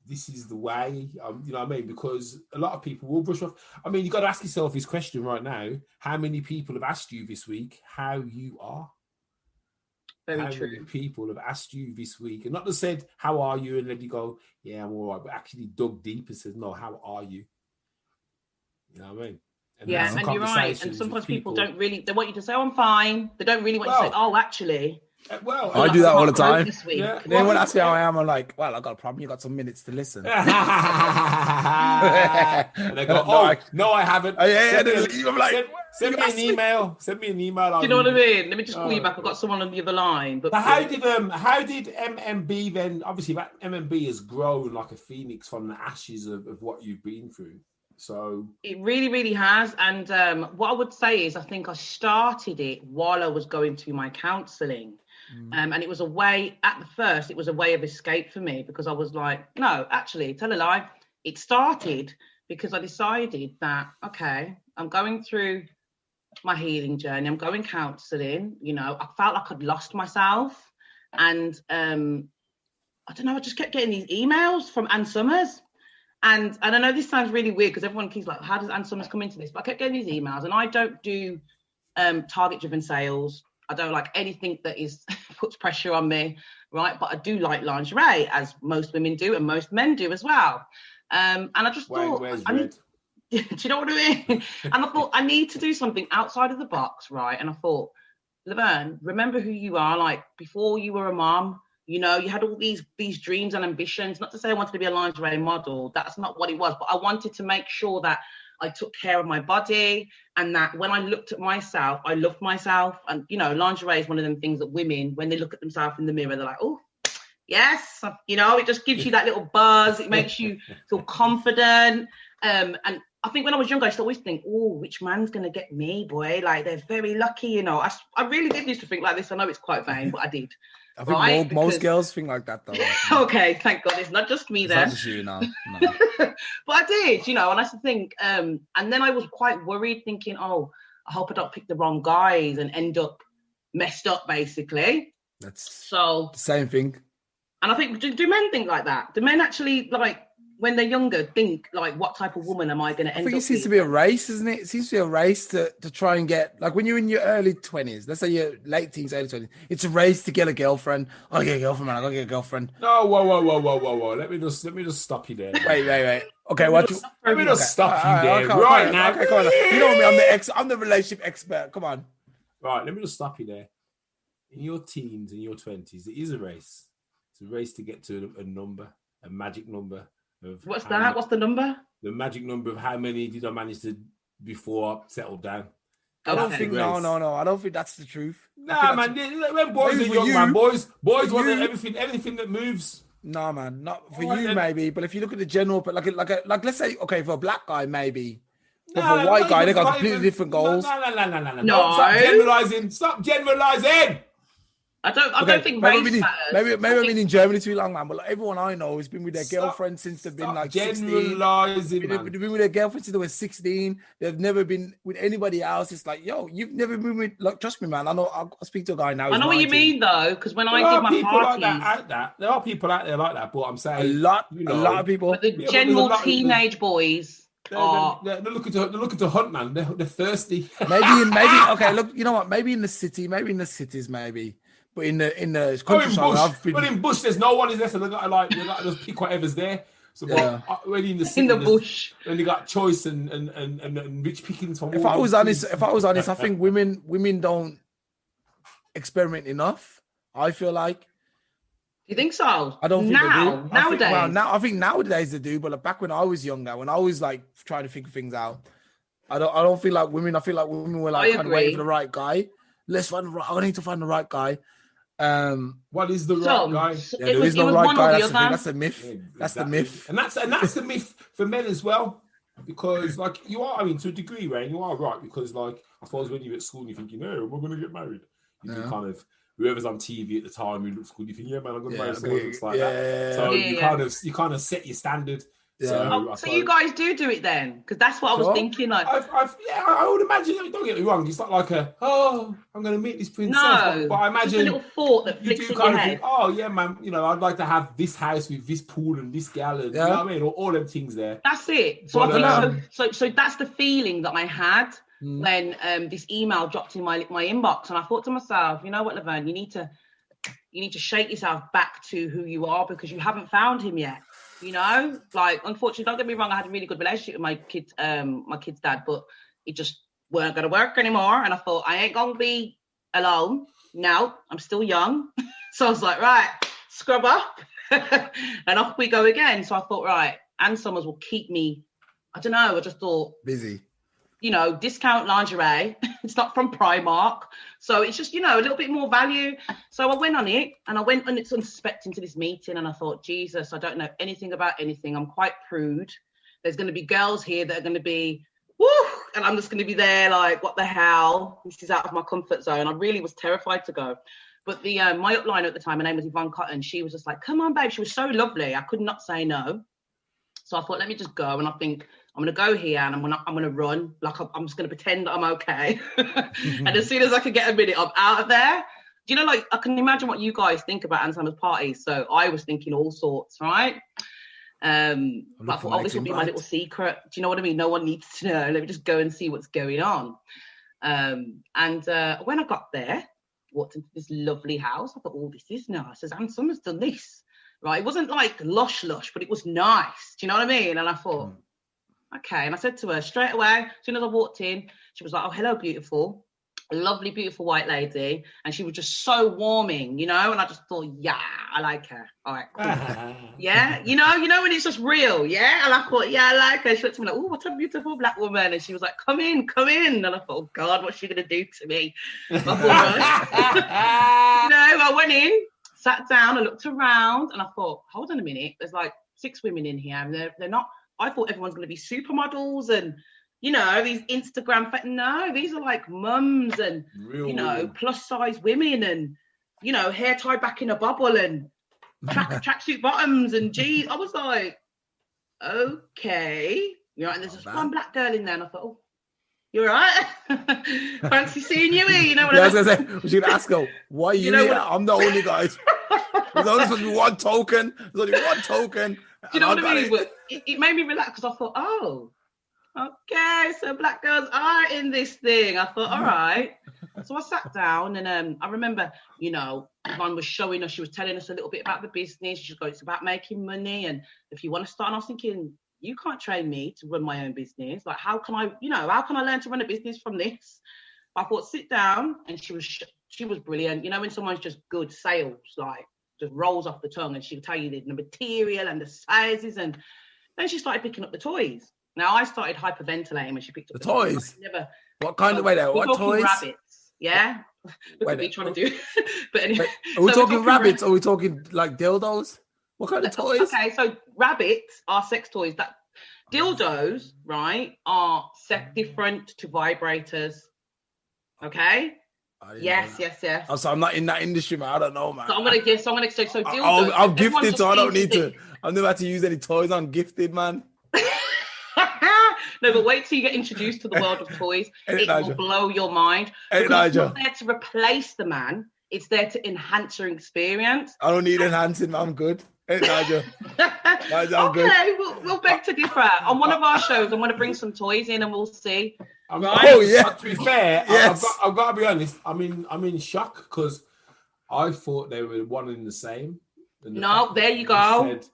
Speaker 4: this is the way. You know what I mean? Because a lot of people will brush off. I mean, you got to ask yourself this question right now: how many people have asked you this week how you are?
Speaker 3: Very true.
Speaker 4: Many people have asked you this week, and not just said, how are you? And then you go, yeah, I'm all right. But actually dug deep and said, no, how are you? You know what I mean?
Speaker 3: And you're right. And sometimes people don't really, they want you to say, oh, I'm fine. They don't really want you to say, oh, actually.
Speaker 4: Well,
Speaker 1: I do that all the time.
Speaker 3: Yeah.
Speaker 1: Then when I say how I am, I'm like, well, I got a problem. You got some minutes to listen.
Speaker 4: And they go, I haven't.
Speaker 1: I'm like,
Speaker 4: send me an email. Send me an email.
Speaker 3: Do you know what I mean? Let me just call you back. I've got someone on the other line. But
Speaker 4: how did MMB then? Obviously, that MMB has grown like a phoenix from the ashes of what you've been through. So
Speaker 3: it really, really has. And what I would say is, I think I started it while I was going through my counselling. And it was a way, at the first, it was a way of escape for me, because I was like, no, actually, tell a lie. It started because I decided that, okay, I'm going through my healing journey. I'm going counselling. You know, I felt like I'd lost myself. And I don't know, I just kept getting these emails from Ann Summers. And I know this sounds really weird because everyone keeps like, how does Ann Summers come into this? But I kept getting these emails, and I don't do target-driven sales. I don't like anything that puts pressure on me, right? But I do like lingerie, as most women do, and most men do as well. And I just thought, do you know what I mean? And I thought, I need to do something outside of the box, right? And I thought, Laverne, remember who you are. Like, before you were a mom, you know, you had all these dreams and ambitions. Not to say I wanted to be a lingerie model. That's not what it was. But I wanted to make sure that I took care of my body, and that when I looked at myself, I loved myself. And, you know, lingerie is one of them things that women, when they look at themselves in the mirror, they're like, oh, yes. You know, it just gives you that little buzz. It makes you feel confident. And I think when I was younger, I used to always think, oh, which man's going to get me, boy? Like, they're very lucky, you know. I really did used to think like this. I know it's quite vain, but I did.
Speaker 1: I think most girls think like that, though.
Speaker 3: Okay, thank God. It's not just me there.
Speaker 1: It's not just you, no.
Speaker 3: But I did, you know, and I used to think, and then I was quite worried, thinking, oh, I hope I don't pick the wrong guys and end up messed up, basically.
Speaker 1: That's
Speaker 3: so
Speaker 1: the same thing.
Speaker 3: And I think, do men think like that? Do men actually, like, when they're younger, think, like, what type of woman am I going to end up?
Speaker 1: I think it seems to be a race, isn't it? It seems to be a race to try and get, like, when you're in your early 20s, let's say your late teens, early 20s, it's a race to get a girlfriend. I gotta get a girlfriend, man. I gotta get a girlfriend.
Speaker 4: No, whoa. Let me just stop you there.
Speaker 1: Wait. Okay,
Speaker 4: let me just stop you there right now.
Speaker 1: Okay, come on. You know me, I'm the relationship expert. Come on.
Speaker 4: Right, let me just stop you there. In your teens, in your 20s, it is a race. It's a race to get to a number, a magic number.
Speaker 3: What's that? What's the number?
Speaker 4: The magic number of how many did I manage to before settle down?
Speaker 1: I don't think no. I don't think that's the truth.
Speaker 4: Nah, man. When boys are young, man, boys want everything that moves.
Speaker 1: No, man, not for you, maybe. But if you look at the general, but like let's say, okay, for a black guy, maybe. But for a white guy, they got completely different goals.
Speaker 4: No. Stop generalizing.
Speaker 3: I don't think race matters.
Speaker 1: Maybe I've been in Germany too long, man. But like, everyone I know has been with their girlfriend since they've been like 16. They've been with their girlfriend since they were 16. They've never been with anybody else. It's like, yo, you've never been with. Like, trust me, man. I know. I'll speak to a guy now.
Speaker 3: I know what you mean, though, because when I did my parties,
Speaker 4: there are people out there like that. But I'm saying
Speaker 1: a lot of people.
Speaker 3: But the general teenage boys.
Speaker 4: They're looking to hunt, man. They're thirsty.
Speaker 1: Maybe. Okay, look. You know what? Maybe in the cities, maybe. But in the countryside,
Speaker 4: but in bush, there's no one is there, so they got to just pick whatever's there. So when in the city,
Speaker 3: in the bush,
Speaker 4: when they got choice and rich pickings from.
Speaker 1: If I was honest, I think women don't experiment enough. I feel like.
Speaker 3: You think so?
Speaker 1: I don't think they do.
Speaker 3: Nowadays.
Speaker 1: I think nowadays they do, but like back when I was younger, when I was like trying to figure things out, I don't feel like women. I feel like women were like kind of waiting for the right guy. I need to find the right guy.
Speaker 4: What is the right guy?
Speaker 1: There is no right guy. That's a myth.
Speaker 4: Yeah,
Speaker 1: that's the myth.
Speaker 4: And that's the myth for men as well. Because like you are, I mean, to a degree, Ray, you are right. Because like I suppose when you're at school, you're thinking, "No, we're going to get married." You kind of whoever's on TV at the time who looks good, you think, "Yeah, man, I'm going to marry someone who looks like that." So you kind of set your standard.
Speaker 1: Yeah.
Speaker 3: So you guys do it then? Because that's what I was thinking. Like,
Speaker 4: I would imagine. Don't get me wrong. It's not like I'm going to meet this princess.
Speaker 3: No,
Speaker 4: but I imagine
Speaker 3: just a little thought that flicks in your head.
Speaker 4: Think, oh yeah, man. You know, I'd like to have this house with this pool and this gal, and you know what I mean, all them things there.
Speaker 3: That's it. So so that's the feeling that I had when this email dropped in my inbox, and I thought to myself, you know what, Laverne, you need to shake yourself back to who you are because you haven't found him yet. You know, like, unfortunately, don't get me wrong, I had a really good relationship with my kid's dad, but it just weren't going to work anymore. And I thought, I ain't going to be alone. no, I'm still young. So I was like, right, scrub up. And off we go again. So I thought, right, Ann Summers will keep me, I don't know, I just thought.
Speaker 1: Busy.
Speaker 3: You know, discount lingerie. It's not from Primark. So it's just, you know, a little bit more value. So I went on it and I went on it unsuspecting to this meeting and I thought, Jesus, I don't know anything about anything. I'm quite prude. There's going to be girls here that are going to be, woo, and I'm just going to be there like, what the hell? This is out of my comfort zone. I really was terrified to go. But the my upline at the time, her name was Yvonne Cotton. She was just like, come on, babe. She was so lovely. I could not say no. So I thought, let me just go. And I think I'm going to go here and I'm going to run. Like, I'm just going to pretend that I'm okay. And as soon as I could get a minute, I'm out of there. Do you know, like, I can imagine what you guys think about Ann Summers parties. So I was thinking all sorts, right? But I thought, oh, this will be my little secret. Do you know what I mean? No one needs to know. Let me just go and see what's going on. And when I got there, walked into this lovely house. I thought, oh, this is nice. As Ann Summers done this, right? It wasn't like lush, but it was nice. Do you know what I mean? And I thought, okay. And I said to her straight away, as soon as I walked in, she was like, oh, hello, beautiful. A lovely, beautiful white lady. And she was just so warming, you know? And I just thought, yeah, I like her. All right, cool. Yeah, you know when it's just real, yeah? And I thought, yeah, I like her. She looked at me like, oh, what a beautiful black woman. And she was like, come in. And I thought, oh, God, what's she going to do to me? I thought, I went in, sat down, I looked around, and I thought, hold on a minute. There's like 6 women in here, and they're not, I thought everyone's going to be supermodels and, you know, these Instagram, no, these are like mums and, real you know, women. Plus size women and, you know, hair tied back in a bubble and tracksuit bottoms and jeans. I was like, okay. You know, and there's just one black girl in there and I thought, oh, you're right. Fancy seeing you here, you know what
Speaker 1: I was going to say, we should ask her, why are you here? I'm the only guy. There's only supposed to be one token. There's only one token.
Speaker 3: Do you know what I mean? But it made me relax because I thought, oh, okay, so black girls are in this thing. I thought, all right. So I sat down and I remember, you know, Yvonne was showing us, she was telling us a little bit about the business. She was going, it's about making money. And if you want to start, and I was thinking, you can't train me to run my own business. Like, how can I learn to run a business from this? But I thought, sit down. And she was brilliant. You know, when someone's just good sales, like, just rolls off the tongue and she'll tell you the material and the sizes. And then she started picking up the toys. Now, I started hyperventilating when she picked up
Speaker 1: the toys. What kind of way there? What toys?
Speaker 3: Rabbits, yeah. Look at me trying to do. But anyway,
Speaker 1: are we talking rabbits? Or are we talking like dildos? What kind of toys?
Speaker 3: Okay, so rabbits are sex toys. That dildos, right, are different to vibrators. Okay. Yes.
Speaker 1: Oh, so I'm not in that industry, man. I don't know, man.
Speaker 3: So I'm gonna say so dildos.
Speaker 1: I'm gifted, so I don't need to. I've never had to use any toys. I'm gifted, man.
Speaker 3: No, but wait till you get introduced to the world of toys. It will blow your mind. It's not there to replace the man. It's there to enhance your experience.
Speaker 1: I don't need enhancing, man. I'm good. Nigel. I'm
Speaker 3: good. Okay, we'll beg to differ. On one of our shows, I'm going to bring some toys in and we'll see.
Speaker 4: Right? Oh, yeah. To be fair, yes. I've got to be honest. I'm in shock because I thought they were one and the same.
Speaker 3: No, there you go.
Speaker 4: Said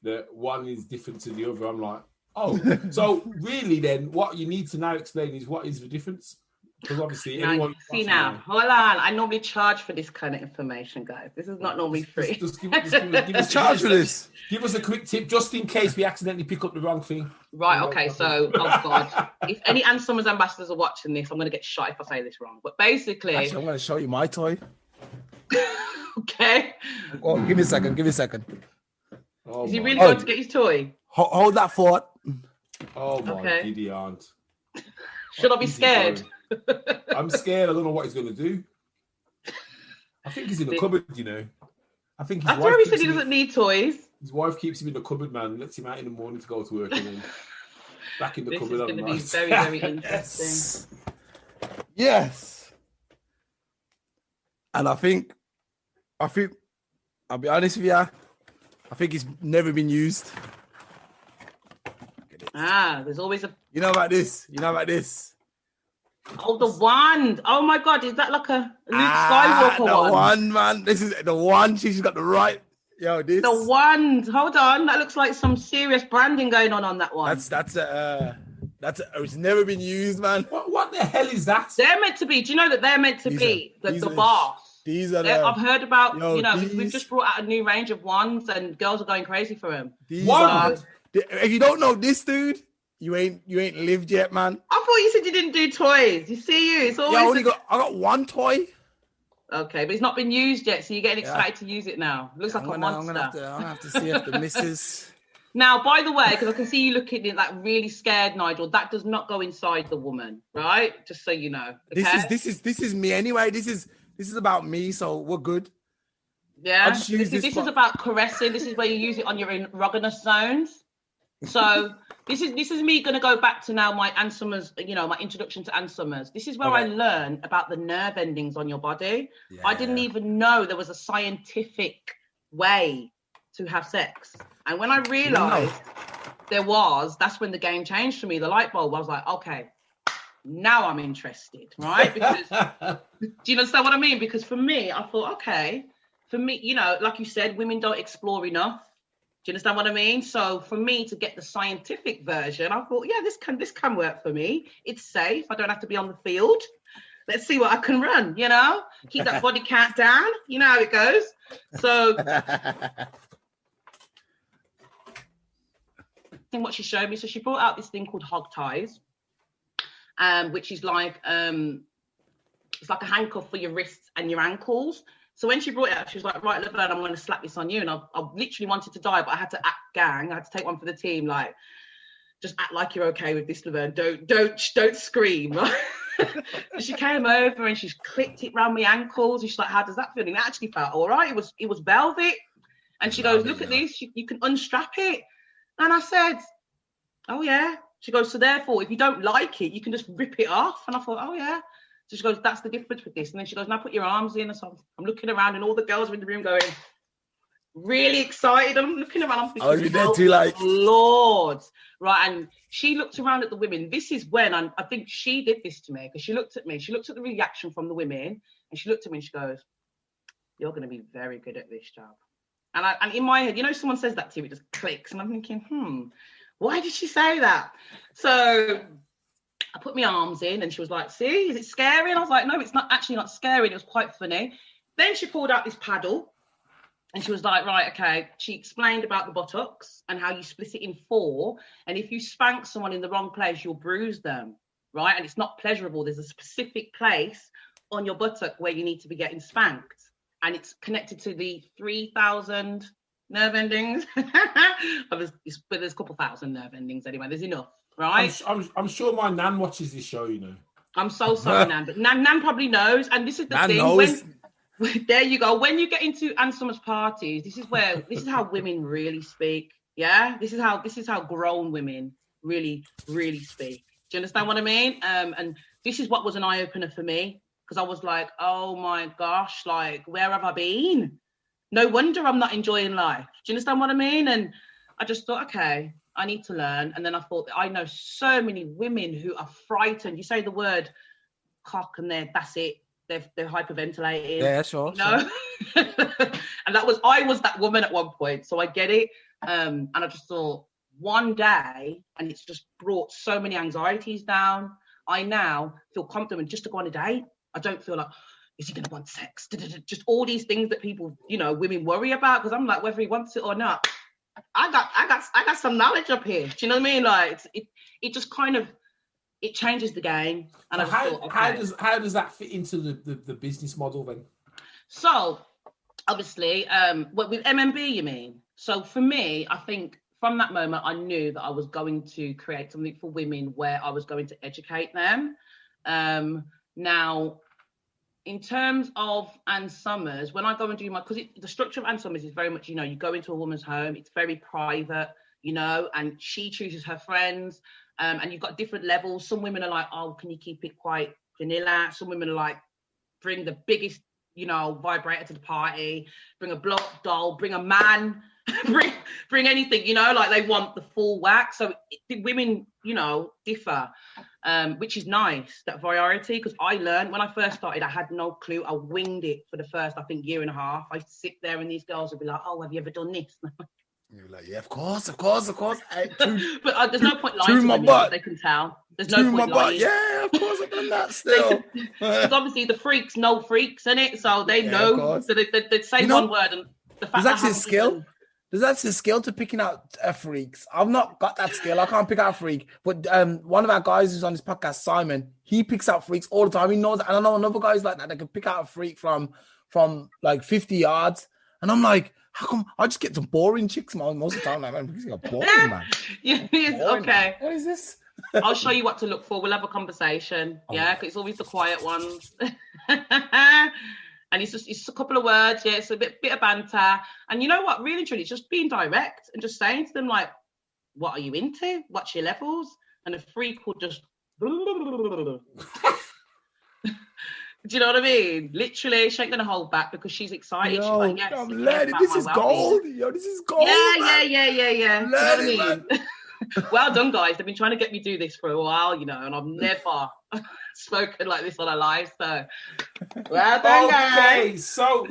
Speaker 4: that one is different to the other. I'm like, oh, so really then what you need to now explain is what is the difference? Because obviously anyone...
Speaker 3: See now, hold on. I normally charge for this kind of information, guys. This is not normally free.
Speaker 4: Just give us charge for this. Give us a quick tip just in case we accidentally pick up the wrong thing.
Speaker 3: Right, okay, so, oh God. If any Ann Summers ambassadors are watching this, I'm going to get shot if I say this wrong. But basically...
Speaker 1: Actually, I'm going to show you my toy.
Speaker 3: Okay.
Speaker 1: Oh, give me a second.
Speaker 3: Oh, is he really going to get his toy?
Speaker 1: Hold that thought.
Speaker 4: Oh my giddy aunt.
Speaker 3: Should I be scared?
Speaker 4: I'm scared. I don't know what he's going to do. I think he's in the cupboard, you know. I think his wife
Speaker 3: he said he doesn't need toys.
Speaker 4: His wife keeps him in the cupboard, man. Lets him out in the morning to go to work and then back in the cupboard.
Speaker 3: This is going to be very, very interesting.
Speaker 1: Yes. And I think, I'll be honest with you, I think it's never been used.
Speaker 3: There's always a...
Speaker 1: You know about this?
Speaker 3: Oh, the wand. Oh, my God. Is that like a Luke Skywalker
Speaker 1: wand? The wand, man. This is the wand. She's got the right... Yo, this...
Speaker 3: The wand. Hold on. That looks like some serious branding going on that one.
Speaker 1: It's never been used, man.
Speaker 4: What the hell is that?
Speaker 3: They're meant to be... Do you know that they're meant to be the boss?
Speaker 1: These are
Speaker 3: I've heard about, we've just brought out a new range of wands and girls are going crazy for them.
Speaker 1: If you don't know this dude, you ain't lived yet, man.
Speaker 3: I thought you said you didn't do toys. You see you. It's always
Speaker 1: I got one toy.
Speaker 3: Okay, but it's not been used yet, so you're getting excited to use it now. Looks like a monster.
Speaker 1: I'm gonna have to see if the missus.
Speaker 3: Now, by the way, because I can see you looking like really scared, Nigel. That does not go inside the woman, right? Just so you know. Okay?
Speaker 1: This is me anyway. This is about me, so we're good.
Speaker 3: Yeah. This is about caressing. This is where you use it on your erogenous zones. So this is me going to go back to now my Ann Summers, my introduction to Ann Summers. This is where I learn about the nerve endings on your body. Yeah. I didn't even know there was a scientific way to have sex. And when I realized that's when the game changed for me. The light bulb, I was like, okay, now I'm interested, right? Because do you understand what I mean? Because for me, I thought, okay, for me, like you said, women don't explore enough. Do you understand what I mean? So for me to get the scientific version, I thought, yeah, this can work for me. It's safe. I don't have to be on the field. Let's see what I can run, Keep that body count down. You know how it goes. So what she showed me, so she brought out this thing called hog ties, which is like it's like a handcuff for your wrists and your ankles. So when she brought it up, she was like, right, Laverne, I'm going to slap this on you. And I literally wanted to die, but I had to act gang. I had to take one for the team. Like, just act like you're okay with this, Laverne. Don't scream. She came over and she's clipped it around my ankles. And she's like, how does that feel? And it actually felt all right. It was velvet. And she goes, look at this. You can unstrap it. And I said, oh, yeah. She goes, so therefore, if you don't like it, you can just rip it off. And I thought, oh, yeah. So she goes, that's the difference with this. And then she goes, now put your arms in. And so I'm looking around and all the girls are in the room going, really excited. I'm looking around. I'm thinking, Lord. Right. And she looked around at the women. This is when I think she did this to me, because she looked at me. She looked at the reaction from the women and she looked at me and she goes, you're going to be very good at this job. And in my head, someone says that to you, it just clicks. And I'm thinking, why did she say that? So I put my arms in and she was like, see, is it scary? And I was like, no, it's not scary. It was quite funny. Then she pulled out this paddle and she was like, right, okay. She explained about the buttocks and how you split it in 4. And if you spank someone in the wrong place, you'll bruise them, right? And it's not pleasurable. There's a specific place on your buttock where you need to be getting spanked. And it's connected to the 3,000 nerve endings. But there's a couple thousand nerve endings anyway. There's enough. Right,
Speaker 4: I'm sure my nan watches this show.
Speaker 3: I'm so sorry, Nan, but Nan probably knows. And this is the thing. When, there you go. When you get into Ann Summers parties, this is how women really speak. Yeah, this is how grown women really, really speak. Do you understand what I mean? And this is what was an eye opener for me, because I was like, oh my gosh, like, where have I been? No wonder I'm not enjoying life. Do you understand what I mean? And I just thought, okay, I need to learn. And then I thought, I know so many women who are frightened. You say the word cock and that's it. They're hyperventilating.
Speaker 1: Yeah, sure.
Speaker 3: And I was that woman at one point. So I get it. And I just thought one day, and it's just brought so many anxieties down. I now feel confident just to go on a date. I don't feel like, is he going to want sex? Just all these things that people, women worry about. Because I'm like, whether he wants it or not, I got some knowledge up here. Do you know what I mean? Like it just kind of it changes the game. And
Speaker 4: so how does that fit into the business model then?
Speaker 3: So obviously, with MMB, you mean? So for me, I think from that moment, I knew that I was going to create something for women where I was going to educate them. Now, in terms of Ann Summers, when I go and do because the structure of Ann Summers is very much, you go into a woman's home, it's very private, and she chooses her friends, and you've got different levels. Some women are like, oh, can you keep it quite vanilla? Some women are like, bring the biggest, vibrator to the party, bring a blow-up doll, bring a man, bring anything, like they want the full whack. So the women, differ. Which is nice, that variety, because I learned when I first started, I had no clue. I winged it for the first, I think, year and a half. I sit there and these girls would be like, oh, have you ever done this?
Speaker 1: You're like, yeah, of course.
Speaker 3: But there's no point lying to them, they can tell. There's no point lying.
Speaker 1: Yeah, Yeah, of course I've done that still.
Speaker 3: Because obviously the freaks know freaks, innit? So they know. So they say one word, and the fact
Speaker 1: that's his skill. That's his skill to picking out freaks. I've not got that skill. I can't pick out a freak. But one of our guys who's on this podcast, Simon, he picks out freaks all the time. He knows that. And I know another guy's like that. They can pick out a freak from like 50 yards. And I'm like, how come I just get some boring chicks most of the time? Like, man, because you're boring, man.
Speaker 3: Boring, okay.
Speaker 1: Man. What is this?
Speaker 3: I'll show you what to look for. We'll have a conversation. Yeah, because it's always the quiet ones. And it's just a couple of words, yeah, it's a bit of banter. And you know what, really, truly, it's just being direct and just saying to them, like, what are you into? What's your levels? And a freak will just... Do you know what I mean? Literally, she ain't going to hold back because she's excited. She's like, yes,
Speaker 1: I'm learning. This is gold. Yo, this is gold.
Speaker 3: Yeah. You know what I mean? Well done, guys. They've been trying to get me to do this for a while, you know, and I've never spoken like this on a live, so well done, guys.
Speaker 4: So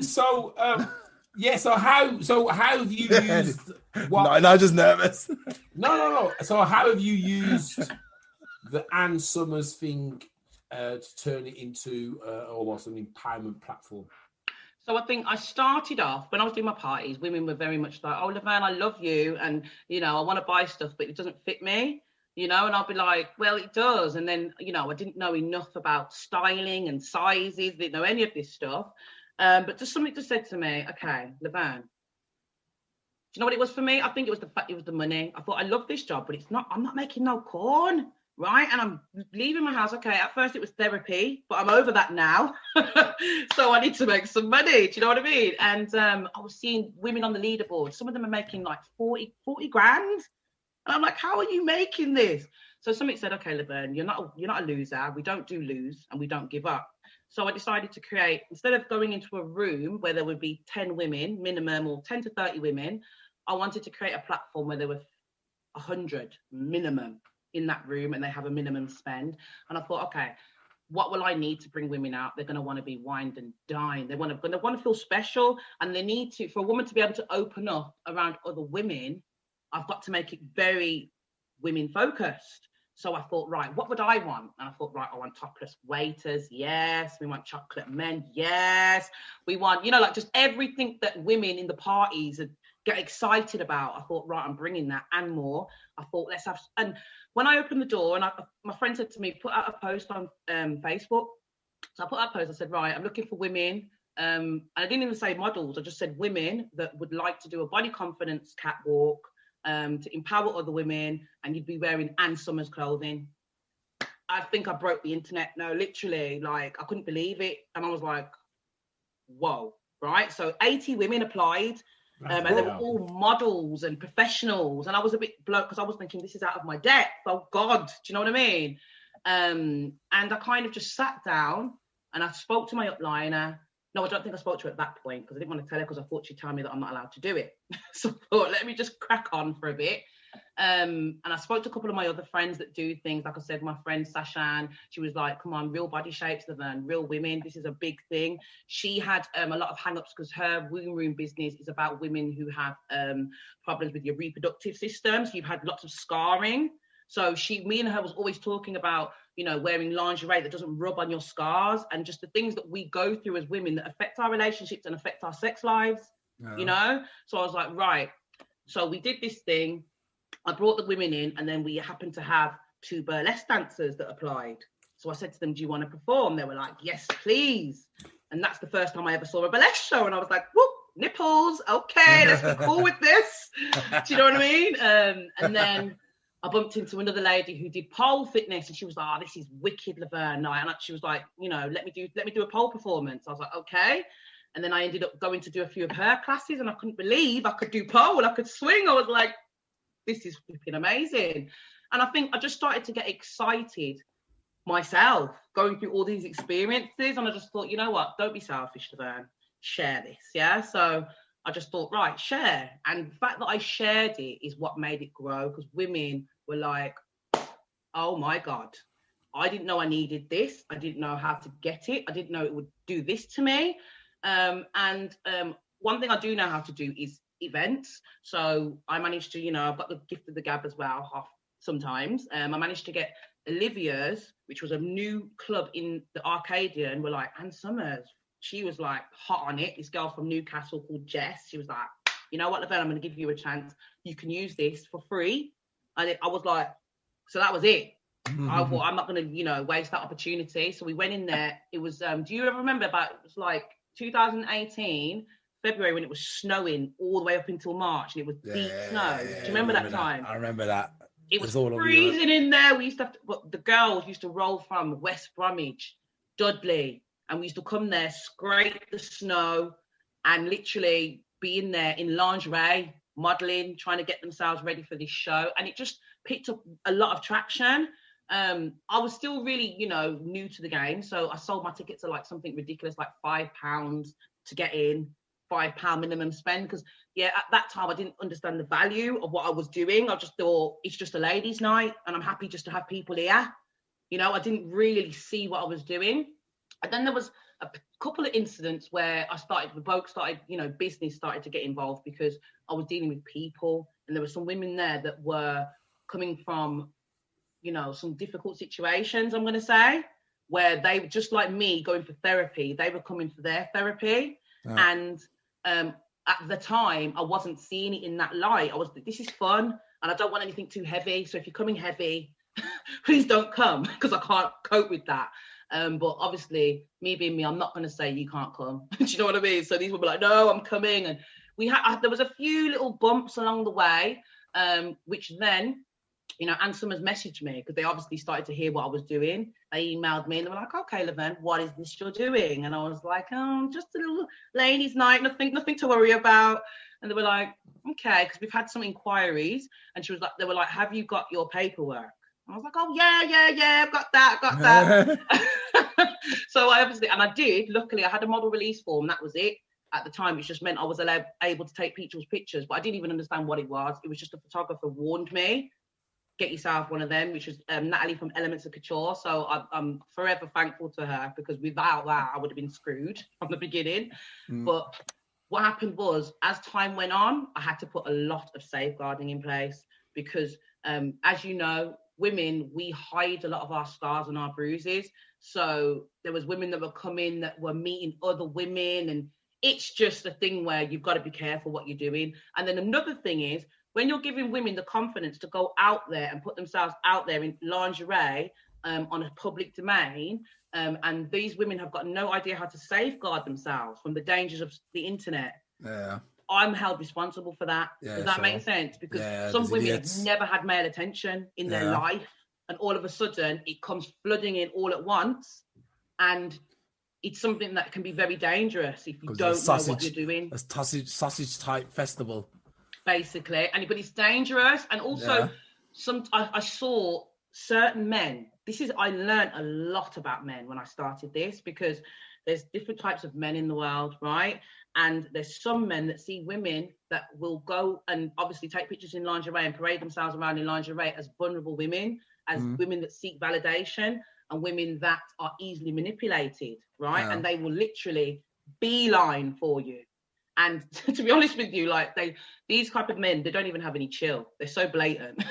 Speaker 4: how have you used what?
Speaker 1: No, just nervous.
Speaker 4: No. So how have you used the Ann Summers thing to turn it into almost an empowerment platform?
Speaker 3: So I think I started off when I was doing my parties, women were very much like, oh, Laverne, I love you. And, you know, I want to buy stuff, but it doesn't fit me, you know, and I'll be like, well, it does. And then, you know, I didn't know enough about styling and sizes, didn't know any of this stuff. But just something just said to me, okay, Laverne, do you know what it was for me? I think it was the fact it was the money. I thought, I love this job, but I'm not making no corn. Right, and I'm leaving my house. Okay, at first it was therapy, but I'm over that now. So I need to make some money. Do you know what I mean? And I was seeing women on the leaderboard. Some of them are making like 40 grand. And I'm like, how are you making this? So somebody said, okay, Laverne, you're not a loser. We don't do lose and we don't give up. So I decided to create, instead of going into a room where there would be 10 women minimum or 10 to 30 women, I wanted to create a platform where there were 100 minimum in that room and they have a minimum spend. And I thought, okay, what will I need to bring women out? They're going to want to be wined and dined. They're going to feel special, and they need to, for a woman to be able to open up around other women, I've got to make it very women focused. So I thought, right, what would I want? And I thought, right, I want topless waiters. Yes. We want chocolate men. Yes. We want, you know, like just everything that women in the parties get excited about. I thought, right, I'm bringing that and more. I thought, let's have, and when I opened the door, and my friend said to me, put out a post on Facebook. So I put out a post. I said, right, I'm looking for women. And I didn't even say models. I just said women that would like to do a body confidence catwalk to empower other women, and you'd be wearing Ann Summers clothing. I think I broke the internet. No, literally, like I couldn't believe it. And I was like, whoa, right? So 80 women applied. And they were all models and professionals, and I was a bit blown because I was thinking, this is out of my depth. Oh God, do you know what I mean? And I kind of just sat down and I spoke to my upliner. No, I don't think I spoke to her at that point because I didn't want to tell her because I thought she'd tell me that I'm not allowed to do it. So I thought, let me just crack on for a bit. And I spoke to a couple of my other friends that do things. Like I said, my friend Sashan, she was like, come on, real body shapes, Laverne, real women. This is a big thing. She had a lot of hang-ups because her womb room business is about women who have problems with your reproductive system. So you've had lots of scarring. So me and her was always talking about, you know, wearing lingerie that doesn't rub on your scars and just the things that we go through as women that affect our relationships and affect our sex lives, you know? So I was like, right. So we did this thing. I brought the women in, and then we happened to have 2 burlesque dancers that applied. So I said to them, do you want to perform? They were like, yes, please. And that's the first time I ever saw a burlesque show. And I was like, whoop, nipples. Okay, let's be cool with this. Do you know what I mean? And then I bumped into another lady who did pole fitness, and she was like, oh, this is wicked, Laverne. And she was like, you know, let me do a pole performance. I was like, okay. And then I ended up going to do a few of her classes, and I couldn't believe I could do pole, I could swing. I was like, this is flipping amazing. And I think I just started to get excited myself going through all these experiences. And I just thought, you know what, don't be selfish, Laverne, share this. Yeah. So I just thought, right, share. And the fact that I shared it is what made it grow, because women were like, oh my God, I didn't know I needed this. I didn't know how to get it. I didn't know it would do this to me. One thing I do know how to do is events. So I managed to, you know, I've got the gift of the gab as well sometimes. I managed to get Olivia's which was a new club in the Arcadian, were like, Ann Summers. She was like hot on it. This girl from Newcastle called Jess. She was like, you know what, Laverne, I'm going to give you a chance. You can use this for free. And I was like, so that was it. I thought, I'm not going to, you know, waste that opportunity. So we went in there. It was, do you ever remember it was like 2018, February, when it was snowing all the way up until March, and it was deep snow. Do you remember that time?
Speaker 1: I remember that.
Speaker 3: It was freezing in there. We used to have to, but the girls used to roll from West Bromwich, Dudley, and we used to come there, scrape the snow, and literally be in there in lingerie, modelling, trying to get themselves ready for this show. And it just picked up a lot of traction. I was still really, you know, new to the game. So I sold my tickets at like something ridiculous, like £5 to get in, £5 minimum spend. Because, yeah, at that time, I didn't understand the value of what I was doing. I just thought it's just a ladies' night and I'm happy just to have people here. You know, I didn't really see what I was doing. And then there was a couple of incidents where business started to get involved because I was dealing with people. And there were some women there that were coming from, you know, some difficult situations, I'm going to say, where they were just like me going for therapy. They were coming for their therapy. Oh. And at the time, I wasn't seeing it in that light. This is fun and I don't want anything too heavy. So if you're coming heavy, please don't come because I can't cope with that. But obviously, me being me, I'm not going to say you can't come. Do you know what I mean? So these would be like, no, I'm coming. And there was a few little bumps along the way, which then, you know, Ann Summers messaged me because they obviously started to hear what I was doing. They emailed me and they were like, okay, Laverne, what is this you're doing? And I was like, oh, just a little ladies' night, nothing to worry about. And they were like, okay, because we've had some inquiries. And they were like, have you got your paperwork? I was like, oh, yeah, I've got that. So I did. Luckily, I had a model release form. That was it. At the time, it just meant I was able to take people's pictures, but I didn't even understand what it was. It was just a photographer warned me, get yourself one of them, which was Natalie from Elements of Couture. So I'm forever thankful to her because without that, I would have been screwed from the beginning. But what happened was, as time went on, I had to put a lot of safeguarding in place because, as you know, women, we hide a lot of our scars and our bruises. So there was women that were coming that were meeting other women, and it's just a thing where you've got to be careful what you're doing. And then another thing is, when you're giving women the confidence to go out there and put themselves out there in lingerie on a public domain, and these women have got no idea how to safeguard themselves from the dangers of the internet. Yeah. I'm held responsible for that. Yeah, does that make sense? Because some women have never had male attention in their life, and all of a sudden it comes flooding in all at once, and it's something that can be very dangerous if you don't know what you're doing.
Speaker 1: A sausage type festival,
Speaker 3: basically, but it's dangerous. And also, I saw certain men. I learned a lot about men when I started this, because there's different types of men in the world, right? And there's some men that see women that will go and obviously take pictures in lingerie and parade themselves around in lingerie as vulnerable women, as women that seek validation, and women that are easily manipulated, right? And they will literally beeline for you. And to be honest with you, like these type of men, they don't even have any chill. They're so blatant.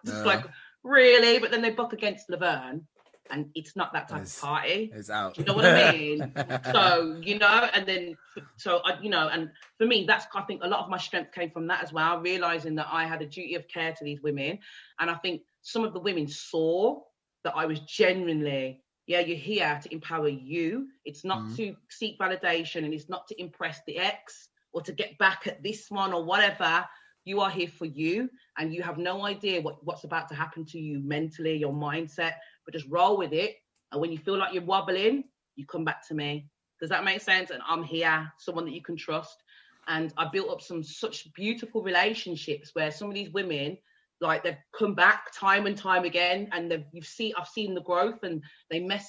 Speaker 3: It's like, really? But then they buck against Laverne, and it's not that type of party.
Speaker 1: It's out.
Speaker 3: Do you know what I mean? So, you know, and then, and for me, I think a lot of my strength came from that as well, realizing that I had a duty of care to these women. And I think some of the women saw that I was genuinely, you're here to empower you. It's not to seek validation, and it's not to impress the ex or to get back at this one or whatever. You are here for you, and you have no idea what's about to happen to you mentally, your mindset, but just roll with it. And when you feel like you're wobbling, you come back to me. Does that make sense? And I'm here, someone that you can trust. And I built up such beautiful relationships where some of these women, like, they've come back time and time again, and I've seen the growth, and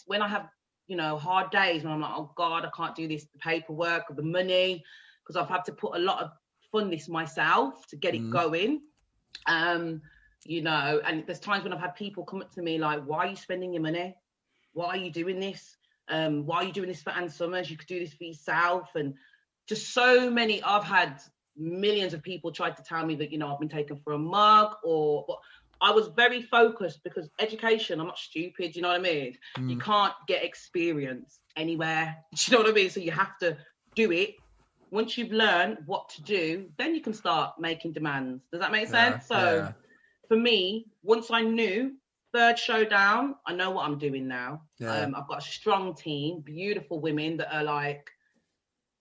Speaker 3: when I have, hard days when I'm like, oh God, I can't do this, the paperwork or the money, because I've had to put a lot of fund this myself to get it going. And there's times when I've had people come up to me like, why are you spending your money? Why are you doing this? Why are you doing this for Ann Summers? You could do this for yourself. And just so many, I've had millions of people tried to tell me that, I've been taken for a mug, but I was very focused because education, I'm not stupid, you know what I mean? You can't get experience anywhere, do you know what I mean? So you have to do it. Once you've learned what to do, then you can start making demands. Does that make sense? So for me, once I knew, third showdown, I know what I'm doing now. I've got a strong team, beautiful women that are like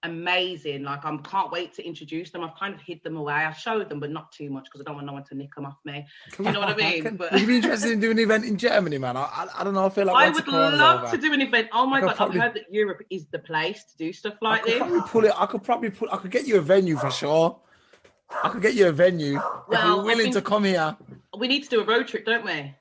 Speaker 3: amazing. Like, I can't wait to introduce them. I've kind of hid them away. I showed them, but not too much because I don't want no one to nick them off me. Do you know what I mean? But
Speaker 1: would you be interested in doing an event in Germany, man? I don't know. I feel like
Speaker 3: I would love to do an event. Oh my God, I've heard that Europe is the place to do stuff like this.
Speaker 1: I could get you a venue for sure. I could get you a venue if you're willing to come here.
Speaker 3: We need to do a road trip, don't we?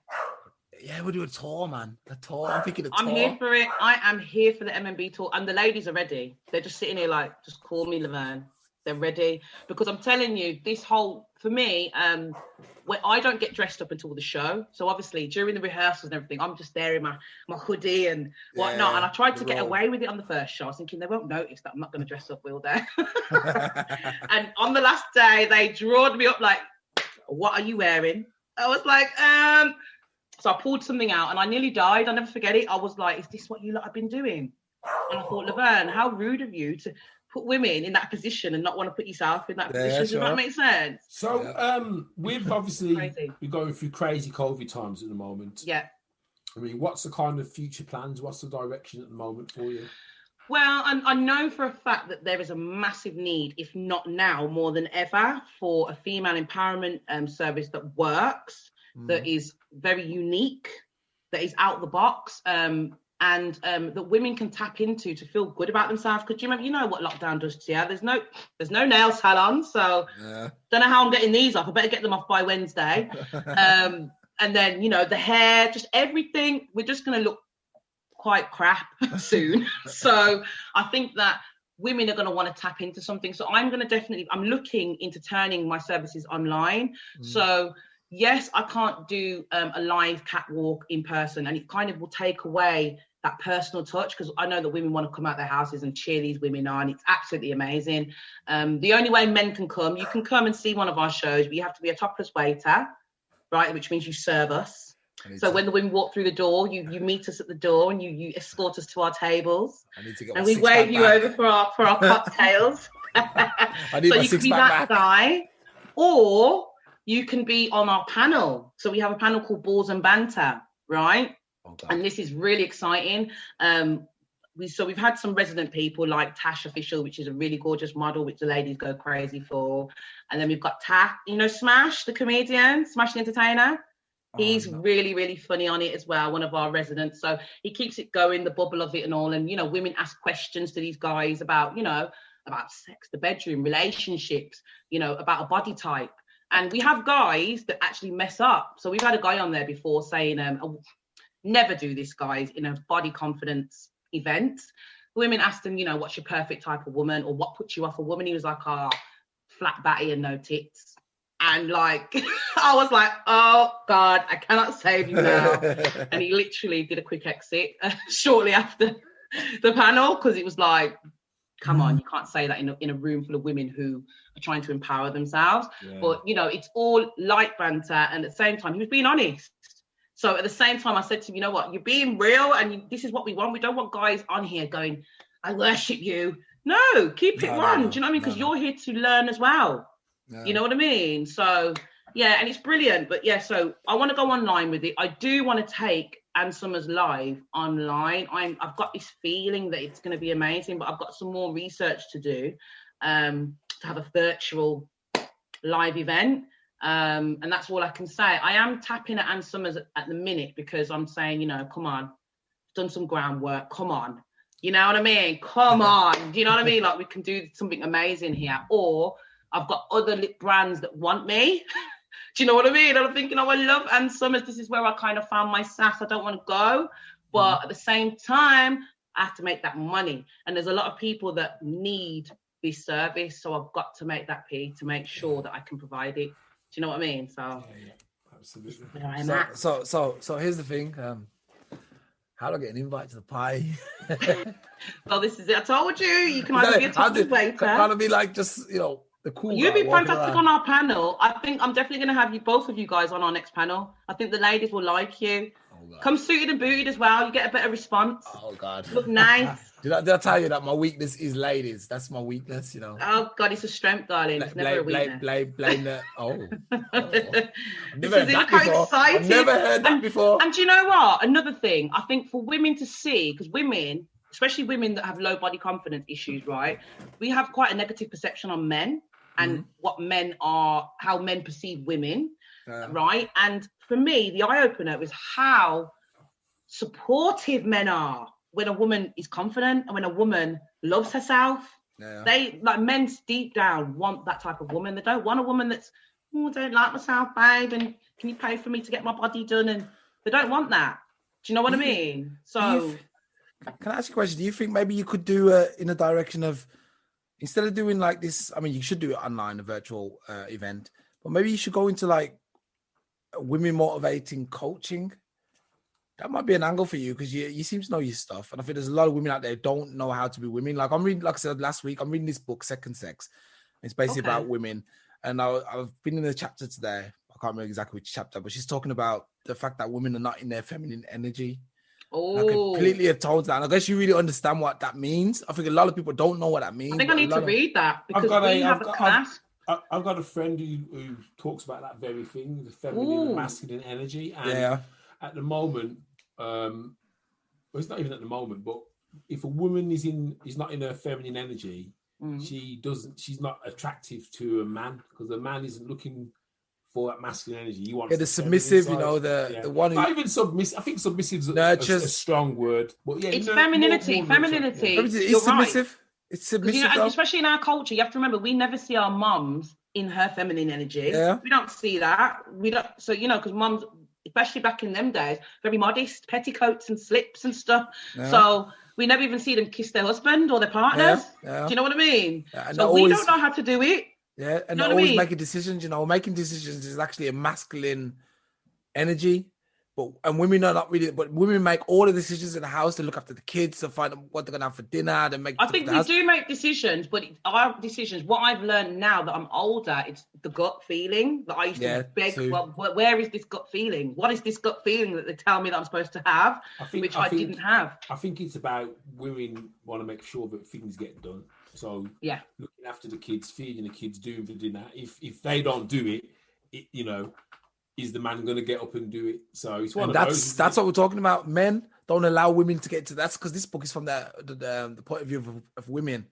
Speaker 1: Yeah, we'll do a tour, man. A tour. I'm thinking a tour.
Speaker 3: I'm here for it. I am here for the MMB tour. And the ladies are ready. They're just sitting here like, just call me Laverne. They're ready. Because I'm telling you, this whole, for me, where I don't get dressed up until the show. So obviously, during the rehearsals and everything, I'm just there in my hoodie and whatnot. And I tried to get away with it on the first show. I was thinking, they won't notice that I'm not going to dress up, will they? And on the last day, they drawed me up like, what are you wearing? I was like, So I pulled something out and I nearly died. I'll never forget it. I was like, is this what you lot have been doing? And I thought, Laverne, how rude of you to put women in that position and not want to put yourself in that position. Does that make sense?
Speaker 4: So we've obviously we're going through crazy COVID times at the moment.
Speaker 3: Yeah.
Speaker 4: I mean, what's the kind of future plans? What's the direction at the moment for you?
Speaker 3: Well, I know for a fact that there is a massive need, if not now, more than ever, for a female empowerment service that works, that is very unique, that is out the box, and that women can tap into to feel good about themselves. Because you know what lockdown does to you. There's no nail salon, so don't know how I'm getting these off. I better get them off by Wednesday. And then, you know, the hair, just everything. We're just going to look quite crap soon. So I think that women are going to want to tap into something. So I'm looking into turning my services online. So yes, I can't do a live catwalk in person, and it kind of will take away that personal touch, because I know that women want to come out their houses and cheer these women on. It's absolutely amazing. The only way men can come, you can come and see one of our shows, but you have to be a topless waiter, right? Which means you serve us. So when the women walk through the door, you meet us at the door and you escort us to our tables. And we wave you over for our cocktails.
Speaker 1: I need
Speaker 3: so
Speaker 1: my
Speaker 3: you can be that guy, or you can be on our panel. So we have a panel called Balls and Banter, right? Okay. And this is really exciting. We've had some resident people like Tash Official, which is a really gorgeous model, which the ladies go crazy for. And then we've got Smash, the comedian, Smash the entertainer. He's really, really funny on it as well, one of our residents. So he keeps it going, the bubble of it and all. And, you know, women ask questions to these guys about, you know, about sex, the bedroom, relationships, you know, about a body type. And we have guys that actually mess up. So we've had a guy on there before saying, never do this, guys, in a body confidence event. Women asked him, you know, what's your perfect type of woman, or what puts you off a woman? He was like, flat batty and no tits. And like, I was like, oh God, I cannot save you now. And he literally did a quick exit shortly after the panel, because it was like, come on, you can't say that in a room full of women who are trying to empower themselves. Yeah. But, you know, it's all light banter. And at the same time, he was being honest. So at the same time, I said to him, you know what, you're being real, and this is what we want. We don't want guys on here going, I worship you. No, keep it on. Do you know what I mean? Because you're here to learn as well. No. You know what I mean? So, yeah, and it's brilliant. But yeah, so I want to go online with it. I do want to take Ann Summers live online. I've got this feeling that it's going to be amazing, but I've got some more research to do to have a virtual live event. And that's all I can say. I am tapping at Ann Summers at the minute, because I'm saying, you know, come on, done some groundwork. Come on. You know what I mean? Come on. Do you know what I mean? Like, we can do something amazing here. Or I've got other lip brands that want me. Do you know what I mean? And I'm thinking, I love Ann Summers. This is where I kind of found my sass. I don't want to go. But at the same time, I have to make that money. And there's a lot of people that need this service. So I've got to make that pay to make sure that I can provide it. Do you know what I mean? So,
Speaker 4: yeah, absolutely.
Speaker 1: So here's the thing. How do I get an invite to the pie?
Speaker 3: Well, this is it. I told you. You can either be a topless waiter.
Speaker 1: Can it be like just, you know, the cool.
Speaker 3: You'd be fantastic on our panel. I think I'm definitely going to have both of you guys on our next panel. I think the ladies will like you. Come suited and booted as well. You get a better response.
Speaker 1: Oh God.
Speaker 3: Look nice.
Speaker 1: Did I tell you that my weakness is ladies? That's my weakness, you know.
Speaker 3: Oh God, it's a strength, darling. It's never a weakness.
Speaker 1: Blame that. I've never heard that before. I've never heard that before.
Speaker 3: And do you know what? Another thing, I think for women to see, because women, especially women that have low body confidence issues, right? We have quite a negative perception on men and what men are, how men perceive women, right? And for me, the eye opener is how supportive men are when a woman is confident and when a woman loves herself. They, like, men deep down want that type of woman. They don't want a woman that's, I don't like myself, babe, and can you pay for me to get my body done? And they don't want that. Do you know what I mean? So
Speaker 1: can I ask you a question? Do you think maybe you could do in a direction of, instead of doing like this, I mean, you should do it online, a virtual event, but maybe you should go into like women motivating coaching? That might be an angle for you because you seem to know your stuff. And I think there's a lot of women out there who don't know how to be women. Like I'm reading, like I said last week, I'm reading this book, Second Sex. It's basically about women. And I've been in the chapter today. I can't remember exactly which chapter, but she's talking about the fact that women are not in their feminine energy. I completely have told that. And I guess you really understand what that means. I think a lot of people don't know what that means.
Speaker 3: I think I need to read that because we have a class.
Speaker 4: I've got a friend who talks about that very thing, the feminine and masculine energy. And at the moment, well, it's not even at the moment, but if a woman is not in her feminine energy, she's not attractive to a man because the man isn't looking for that masculine energy. He wants
Speaker 1: the submissive, you know, the one who...
Speaker 4: Not even submissive. I think submissive is a strong word. But yeah,
Speaker 3: it's femininity. Femininity.
Speaker 1: It's submissive. Right. It's submissive.
Speaker 3: Especially in our culture, you have to remember, we never see our mums in her feminine energy.
Speaker 1: Yeah.
Speaker 3: We don't see that. We don't. So, you know, because mums, especially back in them days, very modest, petticoats and slips and stuff. Yeah. So we never even see them kiss their husband or their partners. Yeah. Do you know what I mean? Yeah, so we don't know how to do it.
Speaker 1: Yeah, and they're always making decisions. You know, making decisions is actually a masculine energy. And women are not really, but women make all the decisions in the house to look after the kids, to find what they're going to have for dinner. To make.
Speaker 3: I think we do make decisions, but our decisions, what I've learned now that I'm older, it's the gut feeling that I used to beg, well, where is this gut feeling? What is this gut feeling that they tell me that I'm supposed to have, which I didn't have?
Speaker 4: I think it's about women want to make sure that things get done. So looking after the kids, feeding the kids, doing the dinner. If they don't do it, you know, is the man going to get up and do it? So it's one of those.
Speaker 1: That's what we're talking about. Men don't allow women to get to that because this book is from the point of view of women.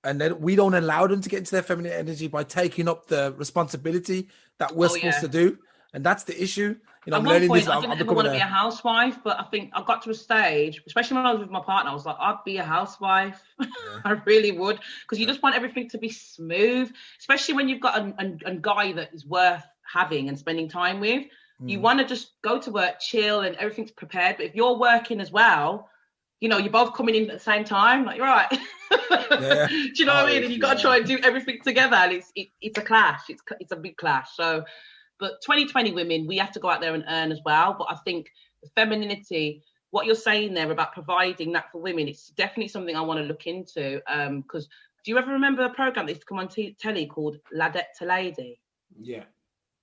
Speaker 1: And then we don't allow them to get into their feminine energy by taking up the responsibility that we're supposed to do. And that's the issue. You know,
Speaker 3: at one point, I didn't ever want to be a housewife, but I think I got to a stage, especially when I was with my partner, I was like, I'd be a housewife. Yeah. I really would. Because you just want everything to be smooth, especially when you've got a guy that is worth having and spending time with. You want to just go to work, chill, and everything's prepared. But if you're working as well, you know, you're both coming in at the same time, like, you're right. Do you know what I mean? And you've got to try and do everything together. And it's a clash. It's a big clash. So, but 2020 women, we have to go out there and earn as well. But I think the femininity, what you're saying there about providing that for women, it's definitely something I want to look into. Because do you ever remember a program that used to come on telly called Ladette to Lady?
Speaker 4: Yeah.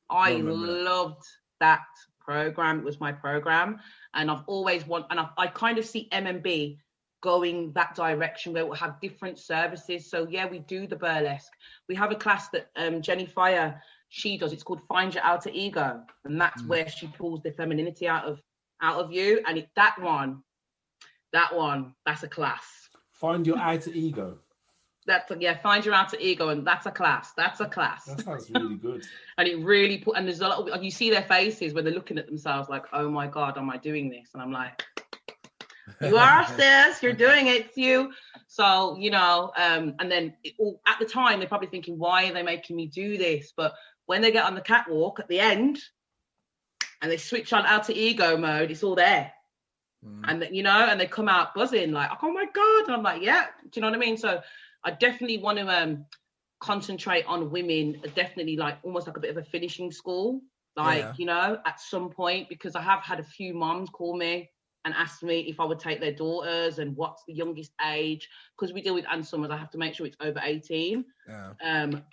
Speaker 3: I loved that program. It was my program. And I've always I kind of see MMB going that direction where we'll have different services. So yeah, we do the burlesque. We have a class that Jenny Fire, she does. It's called Find Your Outer Ego. And that's where she pulls the femininity out of you. And that one, that's a class.
Speaker 4: Find your outer ego.
Speaker 3: Find your outer ego, and that's a class. That
Speaker 4: sounds really good.
Speaker 3: And it really and there's a lot of, you see their faces when they're looking at themselves like, oh my God, am I doing this? And I'm like, you are, sis, you're doing it, it's you. So, you know, and then at the time they're probably thinking, why are they making me do this? But when they get on the catwalk at the end and they switch on outer ego mode, it's all there. And you know, and they come out buzzing like, oh my God. And I'm like, yeah, do you know what I mean? So I definitely want to concentrate on women, definitely like almost like a bit of a finishing school, like, you know, at some point, because I have had a few moms call me and asked me if I would take their daughters and what's the youngest age, because we deal with and summers, I have to make sure it's over 18.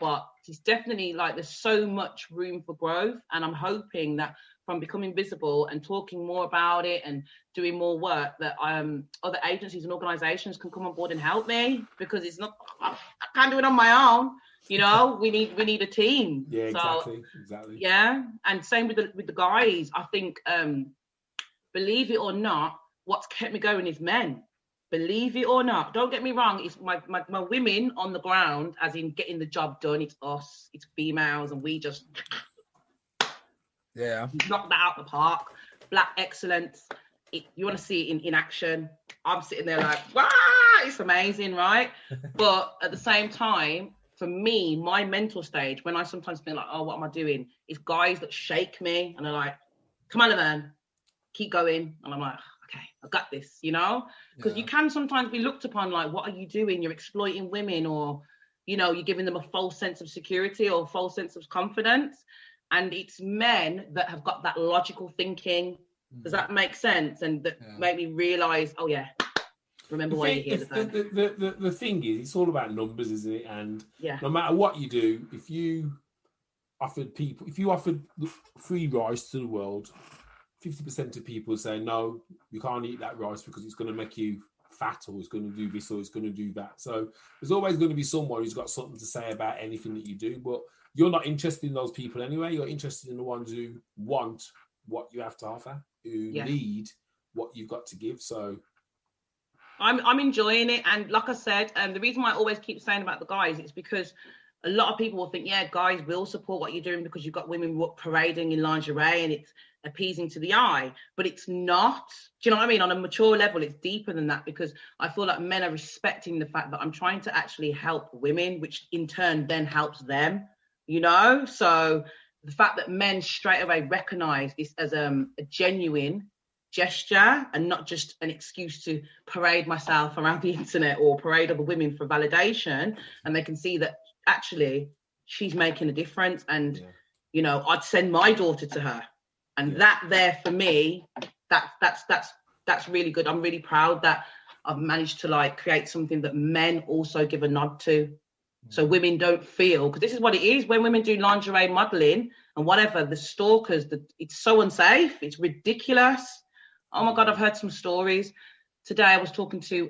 Speaker 3: But it's definitely like there's so much room for growth, and I'm hoping that from becoming visible and talking more about it and doing more work, that other agencies and organizations can come on board and help me, because it's not, I can't do it on my own. You know, we need a team.
Speaker 4: Yeah, exactly.
Speaker 3: Yeah, and same with the guys. I think, believe it or not, what's kept me going is men. Believe it or not, don't get me wrong. It's my women on the ground, as in getting the job done. It's us, it's females, and we just knock that out the park. Black excellence. You want to see it in action. I'm sitting there like, wow, it's amazing, right? But at the same time, for me, my mental stage, when I sometimes think like, oh, what am I doing? Is guys that shake me and they're like, come on, Laverne, keep going. And I'm like, okay, I got this, you know? Because you can sometimes be looked upon like, what are you doing? You're exploiting women, or, you know, you're giving them a false sense of security or false sense of confidence. And it's men that have got that logical thinking. Does that make sense? And that make me realize, oh yeah, remember why you're here.
Speaker 4: The thing is, it's all about numbers, isn't it? And no matter what you do, if you offered free rice to the world, 50% of people say, no, you can't eat that rice because it's going to make you fat, or it's going to do this, or it's going to do that. So there's always going to be someone who's got something to say about anything that you do, but you're not interested in those people anyway. You're interested in the ones who want what you have to offer, who need what you've got to give. So
Speaker 3: I'm enjoying it. And like I said, the reason why I always keep saying about the guys is because a lot of people will think, yeah, guys will support what you're doing because you've got women parading in lingerie and it's appeasing to the eye, but it's not. Do you know what I mean? On a mature level, it's deeper than that, because I feel like men are respecting the fact that I'm trying to actually help women, which in turn then helps them, you know? So the fact that men straight away recognize this as a genuine gesture and not just an excuse to parade myself around the internet or parade other women for validation, and they can see that actually she's making a difference, and you know, I'd send my daughter to her, and that there for me, that's really good. I'm really proud that I've managed to like create something that men also give a nod to, so women don't feel, because this is what it is when women do lingerie modeling and whatever, the stalkers, it's so unsafe, it's ridiculous. Oh my God, I've heard some stories. Today I was talking to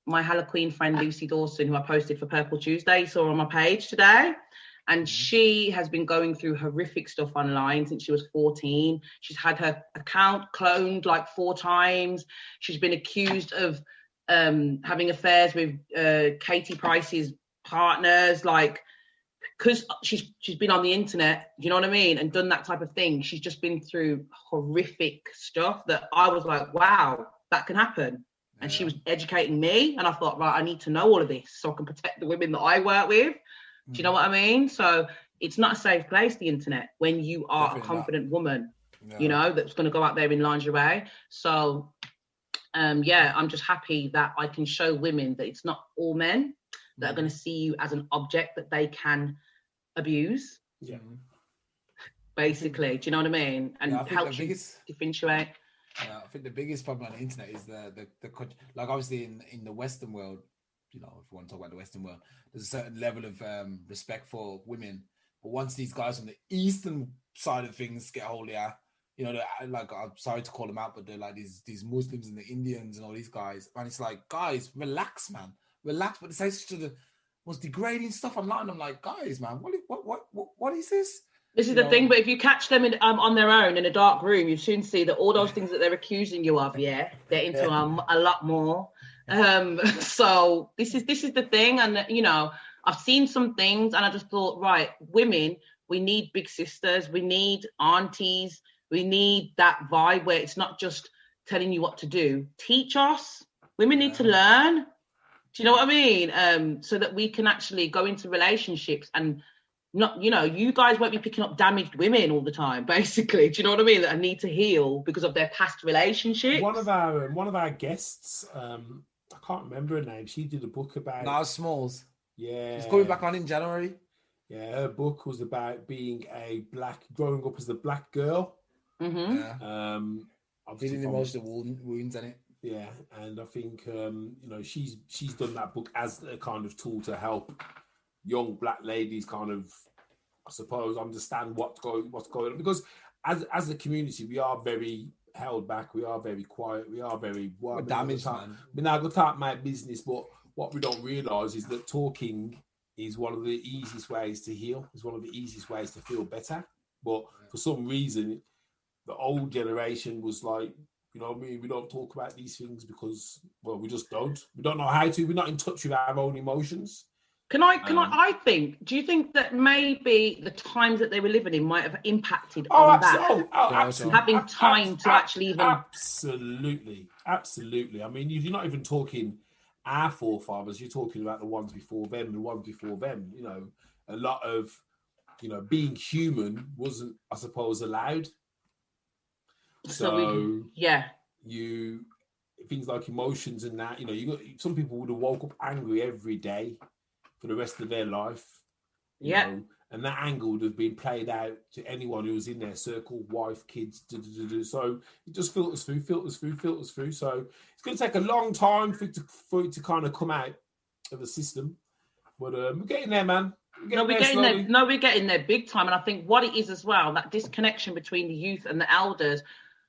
Speaker 3: my Halloween friend Lucy Dawson, who I posted for Purple Tuesday, saw on my page today. And she has been going through horrific stuff online since she was 14. She's had her account cloned like 4 times. She's been accused of having affairs with Katie Price's partners, like, because she's been on the internet, you know what I mean, and done that type of thing. She's just been through horrific stuff that I was like, wow, that can happen. And she was educating me, and I thought, right, I need to know all of this so I can protect the women that I work with. Do you know what I mean? So it's not a safe place, the internet, when you are definitely a confident woman, you know, that's going to go out there in lingerie. So, I'm just happy that I can show women that it's not all men that are going to see you as an object that they can abuse. Yeah. Basically, do you know what I mean? And help you differentiate.
Speaker 1: Yeah, I think the biggest problem on the internet is the like obviously in the Western world, you know, if you want to talk about the Western world, there's a certain level of respect for women. But once these guys on the Eastern side of things get hold of you know, like, I'm sorry to call them out, but they're like these Muslims and the Indians and all these guys. And it's like, guys, relax, man. Relax. But they say such the most degrading stuff online. I'm like, guys, man, what is this?
Speaker 3: This is the thing, but if you catch them on their own in a dark room, you soon see that all those things that they're accusing you of, they're into a lot more. So this is the thing, and you know, I've seen some things, and I just thought, right, women, we need big sisters, we need aunties, we need that vibe where it's not just telling you what to do. Teach us. Women need to learn. Do you know what I mean? So that we can actually go into relationships and not, you know, you guys won't be picking up damaged women all the time, basically. Do you know what I mean? That need to heal because of their past relationships.
Speaker 4: One of our guests, I can't remember her name. She did a book about
Speaker 1: Niles Smalls.
Speaker 4: Yeah,
Speaker 1: she's coming back on in January.
Speaker 4: Yeah, her book was about being growing up as a black girl.
Speaker 3: Mm-hmm.
Speaker 1: feeling emotional wounds in it.
Speaker 4: Yeah, and I think she's done that book as a kind of tool to help young black ladies kind of, I suppose, understand what's going on, because as a community we are very held back, we are very quiet, we are very
Speaker 1: damaged, man.
Speaker 4: We're not going to talk my business, but what we don't realise is that talking is one of the easiest ways to heal, is one of the easiest ways to feel better. But for some reason, the old generation was like, you know what I mean, we don't talk about these things because, well, we just don't. We don't know how to. We're not in touch with our own emotions.
Speaker 3: Do you think that maybe the times that they were living in might have impacted on that?
Speaker 4: Absolutely.
Speaker 3: Having time to actually even...
Speaker 4: Absolutely. I mean, you're not even talking our forefathers, you're talking about the ones before them, you know, a lot of, you know, being human wasn't, I suppose, allowed. So you things like emotions and that, you know, some people would have woke up angry every day for the rest of their life. You know, and that anger would have been played out to anyone who was in their circle, wife, kids, so it just filters through. So it's going to take a long time for it to kind of come out of the system, but we're getting there, man. We're getting there big time. And I think what it is as well, that disconnection between the youth and the elders,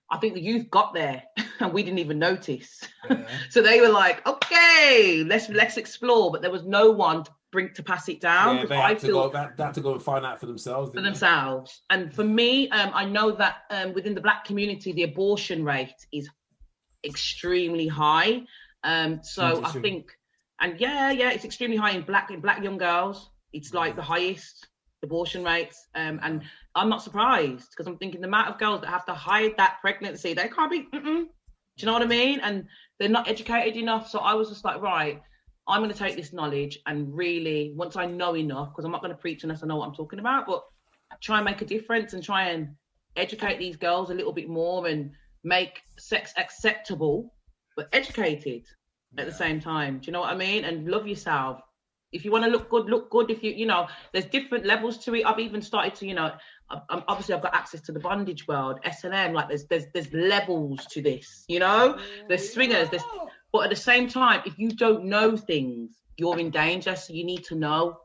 Speaker 4: I think the youth got there and we didn't even notice. So they were like, okay, let's explore, but there was no one to pass it down. They had to go and find out for themselves.
Speaker 3: And for me, I know that within the black community, the abortion rate is extremely high. So I think, and it's extremely high in black young girls. It's like the highest abortion rates. And I'm not surprised, because I'm thinking the amount of girls that have to hide that pregnancy, they can't be, do you know what I mean? And they're not educated enough. So I was just like, right, I'm going to take this knowledge and really, once I know enough, because I'm not going to preach unless I know what I'm talking about, but try and make a difference and try and educate these girls a little bit more and make sex acceptable, but educated at the same time. Do you know what I mean? And love yourself. If you want to look good. If you know, there's different levels to it. I've even started to, you know, obviously I've got access to the bondage world, S&M. Like there's levels to this. You know, there's swingers. But at the same time, if you don't know things, you're in danger. So you need to know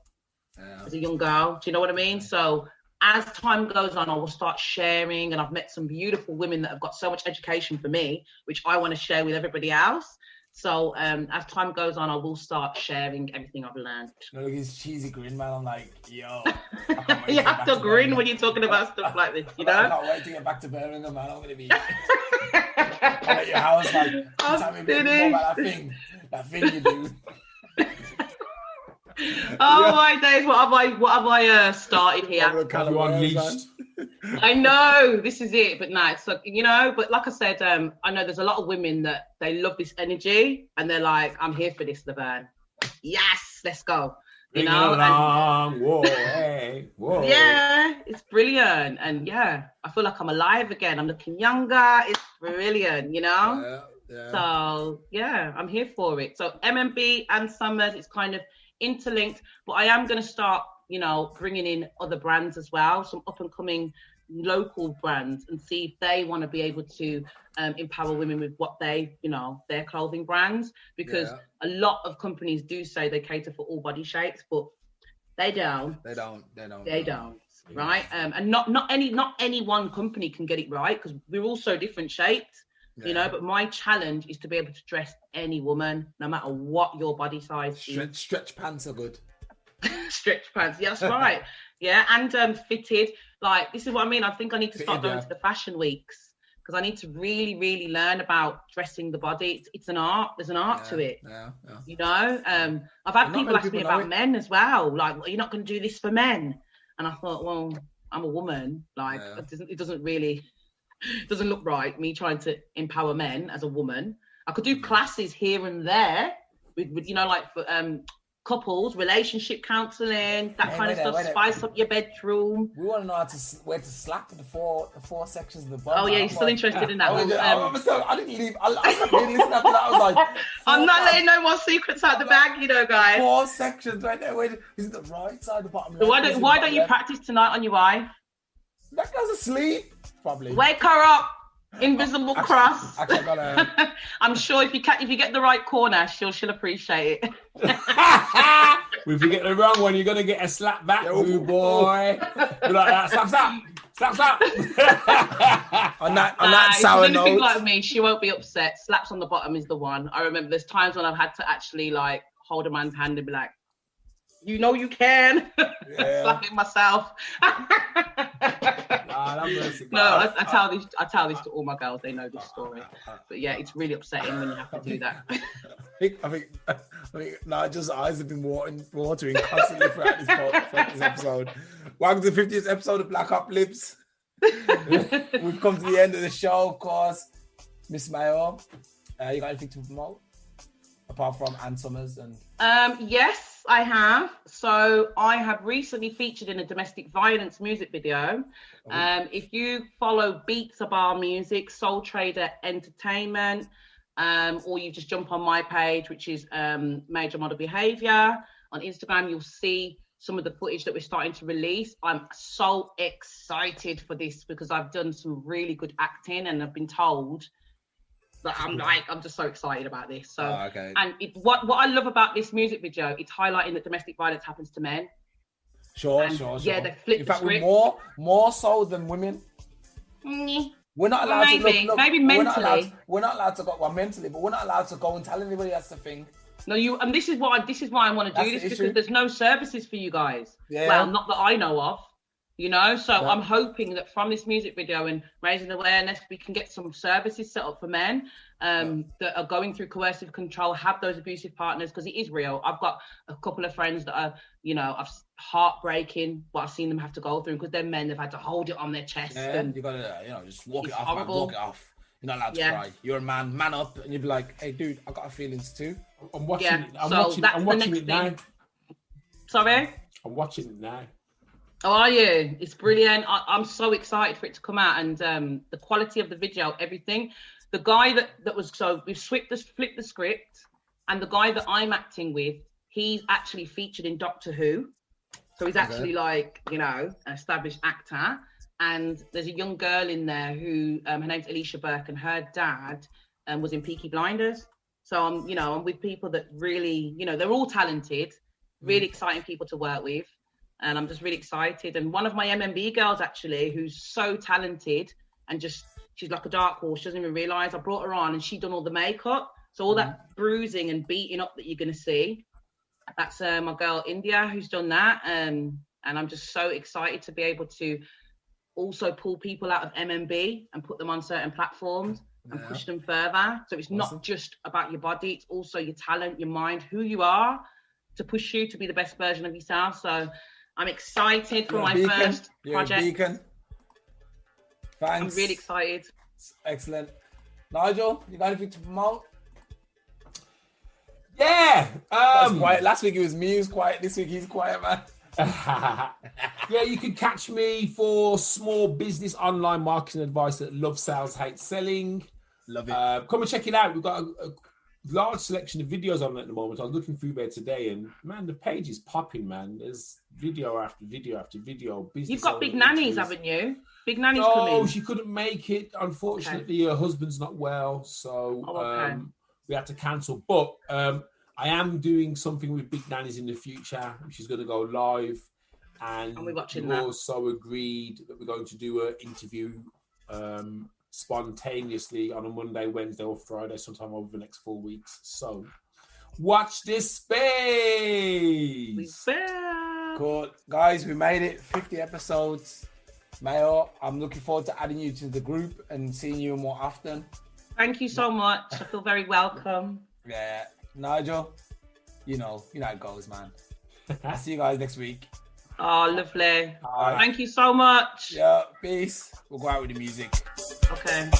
Speaker 3: as a young girl. Do you know what I mean? So as time goes on, I will start sharing, and I've met some beautiful women that have got so much education for me, which I want to share with everybody else. So as time goes on, I will start sharing everything I've learned.
Speaker 1: No, look, his cheesy grin, man. I'm like, yo.
Speaker 3: You have to grin when you're talking about stuff like this, you know?
Speaker 1: I can't wait to get back to Birmingham, man. I'm going to be... I'm at your house, like, tell me a bit more about that thing you do.
Speaker 3: My days, what have I started here?
Speaker 4: Unleashed.
Speaker 3: I know, this is it, but no, it's like, you know, but like I said, I know there's a lot of women that they love this energy and they're like, I'm here for this, Laverne. Yes, let's go. You know,
Speaker 4: whoa, hey, whoa.
Speaker 3: Yeah, it's brilliant. And yeah, I feel like I'm alive again. I'm looking younger. It's brilliant, you know? Yeah. So yeah, I'm here for it. So MMB and Summers, it's kind of interlinked, but I am going to start, you know, bringing in other brands as well, some up and coming local brands, and see if they want to be able to empower women with what they, you know, their clothing brands, because a lot of companies do say they cater for all body shapes, but they don't, right? And not any one company can get it right, because we're all so different shaped, you know, but my challenge is to be able to dress any woman, no matter what your body size is.
Speaker 1: Stretch pants are good.
Speaker 3: Stretch pants, yeah, that's right. Yeah, and fitted. Like, this is what I mean. I think I need to start going to the fashion weeks, because I need to really, really learn about dressing the body. It's an art. There's an art to it. Yeah. You know, I've had people ask me about men as well. Like, well, you're not going to do this for men. And I thought, well, I'm a woman. Like, it doesn't look right, me trying to empower men as a woman. I could do classes here and there with you know, like for couples, relationship counselling, that kind of stuff. Spice up your bedroom.
Speaker 1: We want to know where to slap the four sections of the body.
Speaker 3: Oh yeah, you're still interested in that one.
Speaker 1: I didn't leave. I didn't listen after that. I was like,
Speaker 3: I'm not letting no more secrets out the bag, you know, guys.
Speaker 1: 4 sections right there. Wait, is it the right side, the bottom?
Speaker 3: So why don't you practice tonight on your wife?
Speaker 1: That girl's asleep, probably.
Speaker 3: Wake her up. Invisible cross.
Speaker 1: Actually, I gotta...
Speaker 3: I'm sure if you get the right corner, she'll appreciate it.
Speaker 4: If you get the wrong one, you're gonna get a slap back, boo boy. You're like that, slap.
Speaker 1: on that sour
Speaker 3: if
Speaker 1: note.
Speaker 3: anything like me, she won't be upset. Slaps on the bottom is the one. I remember there's times when I've had to actually like hold a man's hand and be like, you know you can. Slap it myself. I tell this to all my girls. They know this story. But yeah, it's really upsetting when you have to do that.
Speaker 1: I think Nigel's eyes have been watering constantly throughout this episode. Welcome to the 50th episode of Blackopolypse. We've come to the end of the show, of course. Miss Mayo, you got anything to promote? Apart from Ann Summers and...
Speaker 3: Yes, I have. So I have recently featured in a domestic violence music video. If you follow Beats of Our Music, Soul Trader Entertainment, or you just jump on my page, which is Major Model Behaviour. On Instagram, you'll see some of the footage that we're starting to release. I'm so excited for this because I've done some really good acting and I've been told that I'm just so excited about this. So, and what I love about this music video, it's highlighting that domestic violence happens to men.
Speaker 1: Sure.
Speaker 3: Yeah, they flip the script.
Speaker 1: More so than women. We're not allowed to look,
Speaker 3: maybe mentally.
Speaker 1: We're not allowed to go mentally, but we're not allowed to go and tell anybody that's the thing.
Speaker 3: No, and this is why I want to do this because there's no services for you guys.
Speaker 1: Yeah.
Speaker 3: Well, not that I know of. So I'm hoping that from this music video and raising awareness, we can get some services set up for men that are going through coercive control, have those abusive partners, because it is real. I've got a couple of friends that are, heartbreaking what I've seen them have to go through because they're men, they've had to hold it on their chest.
Speaker 1: Yeah, and you gotta, just walk it off,
Speaker 3: horrible.
Speaker 1: Man, walk it off. You're not allowed to cry. You're a man up, and you'd be like, hey, dude, I got feelings too.
Speaker 4: I'm watching it. I'm watching it now.
Speaker 3: Sorry?
Speaker 4: I'm watching it now.
Speaker 3: Oh, are you? It's brilliant. I'm so excited for it to come out, and the quality of the video, everything. The guy that was we've flipped the script, and the guy that I'm acting with, he's actually featured in Doctor Who, so he's actually an established actor. And there's a young girl in there who her name's Alicia Burke, and her dad was in Peaky Blinders. So I'm with people that really, they're all talented, really exciting people to work with. And I'm just really excited. And one of my MMB girls, actually, who's so talented and she's like a dark horse. She doesn't even realise. I brought her on and she done all the makeup. So all that bruising and beating up that you're going to see, that's my girl, India, who's done that. And I'm just so excited to be able to also pull people out of MMB and put them on certain platforms and push them further. So it's not just about your body. It's also your talent, your mind, who you are, to push you to be the best version of yourself. So I'm excited for my first project.
Speaker 1: Beacon. Thanks.
Speaker 3: I'm really excited.
Speaker 1: Excellent. Nigel, you got anything to promote?
Speaker 4: Yeah.
Speaker 1: Quiet. Last week it was me who's quiet. This week he's quiet, man.
Speaker 4: Yeah, you can catch me for small business online marketing advice at Love Sales Hate Selling.
Speaker 1: Love it.
Speaker 4: Come and check it out. We've got a large selection of videos on at the moment. I was looking through there today, and man, the page is popping, man. There's video after video after video.
Speaker 3: You've got Big Nanny's, haven't you? Big Nanny's coming.
Speaker 4: No, she couldn't make it. Unfortunately, her husband's not well, so we had to cancel. But I am doing something with Big Nanny's in the future, which is going to go live. And
Speaker 3: we're watching
Speaker 4: we
Speaker 3: that.
Speaker 4: Also agreed that we're going to do an interview spontaneously on a Monday, Wednesday, or Friday, sometime over the next 4 weeks. So watch this space.
Speaker 1: Cool. Guys, we made it. 50 episodes. Mayo, I'm looking forward to adding you to the group and seeing you more often.
Speaker 3: Thank you so much. I feel very welcome.
Speaker 1: Yeah. Nigel, you know how it goes, man. I'll see you guys next week.
Speaker 3: Oh, lovely. Thank you so much.
Speaker 1: Yeah, peace. We'll go out with the music.
Speaker 3: Okay.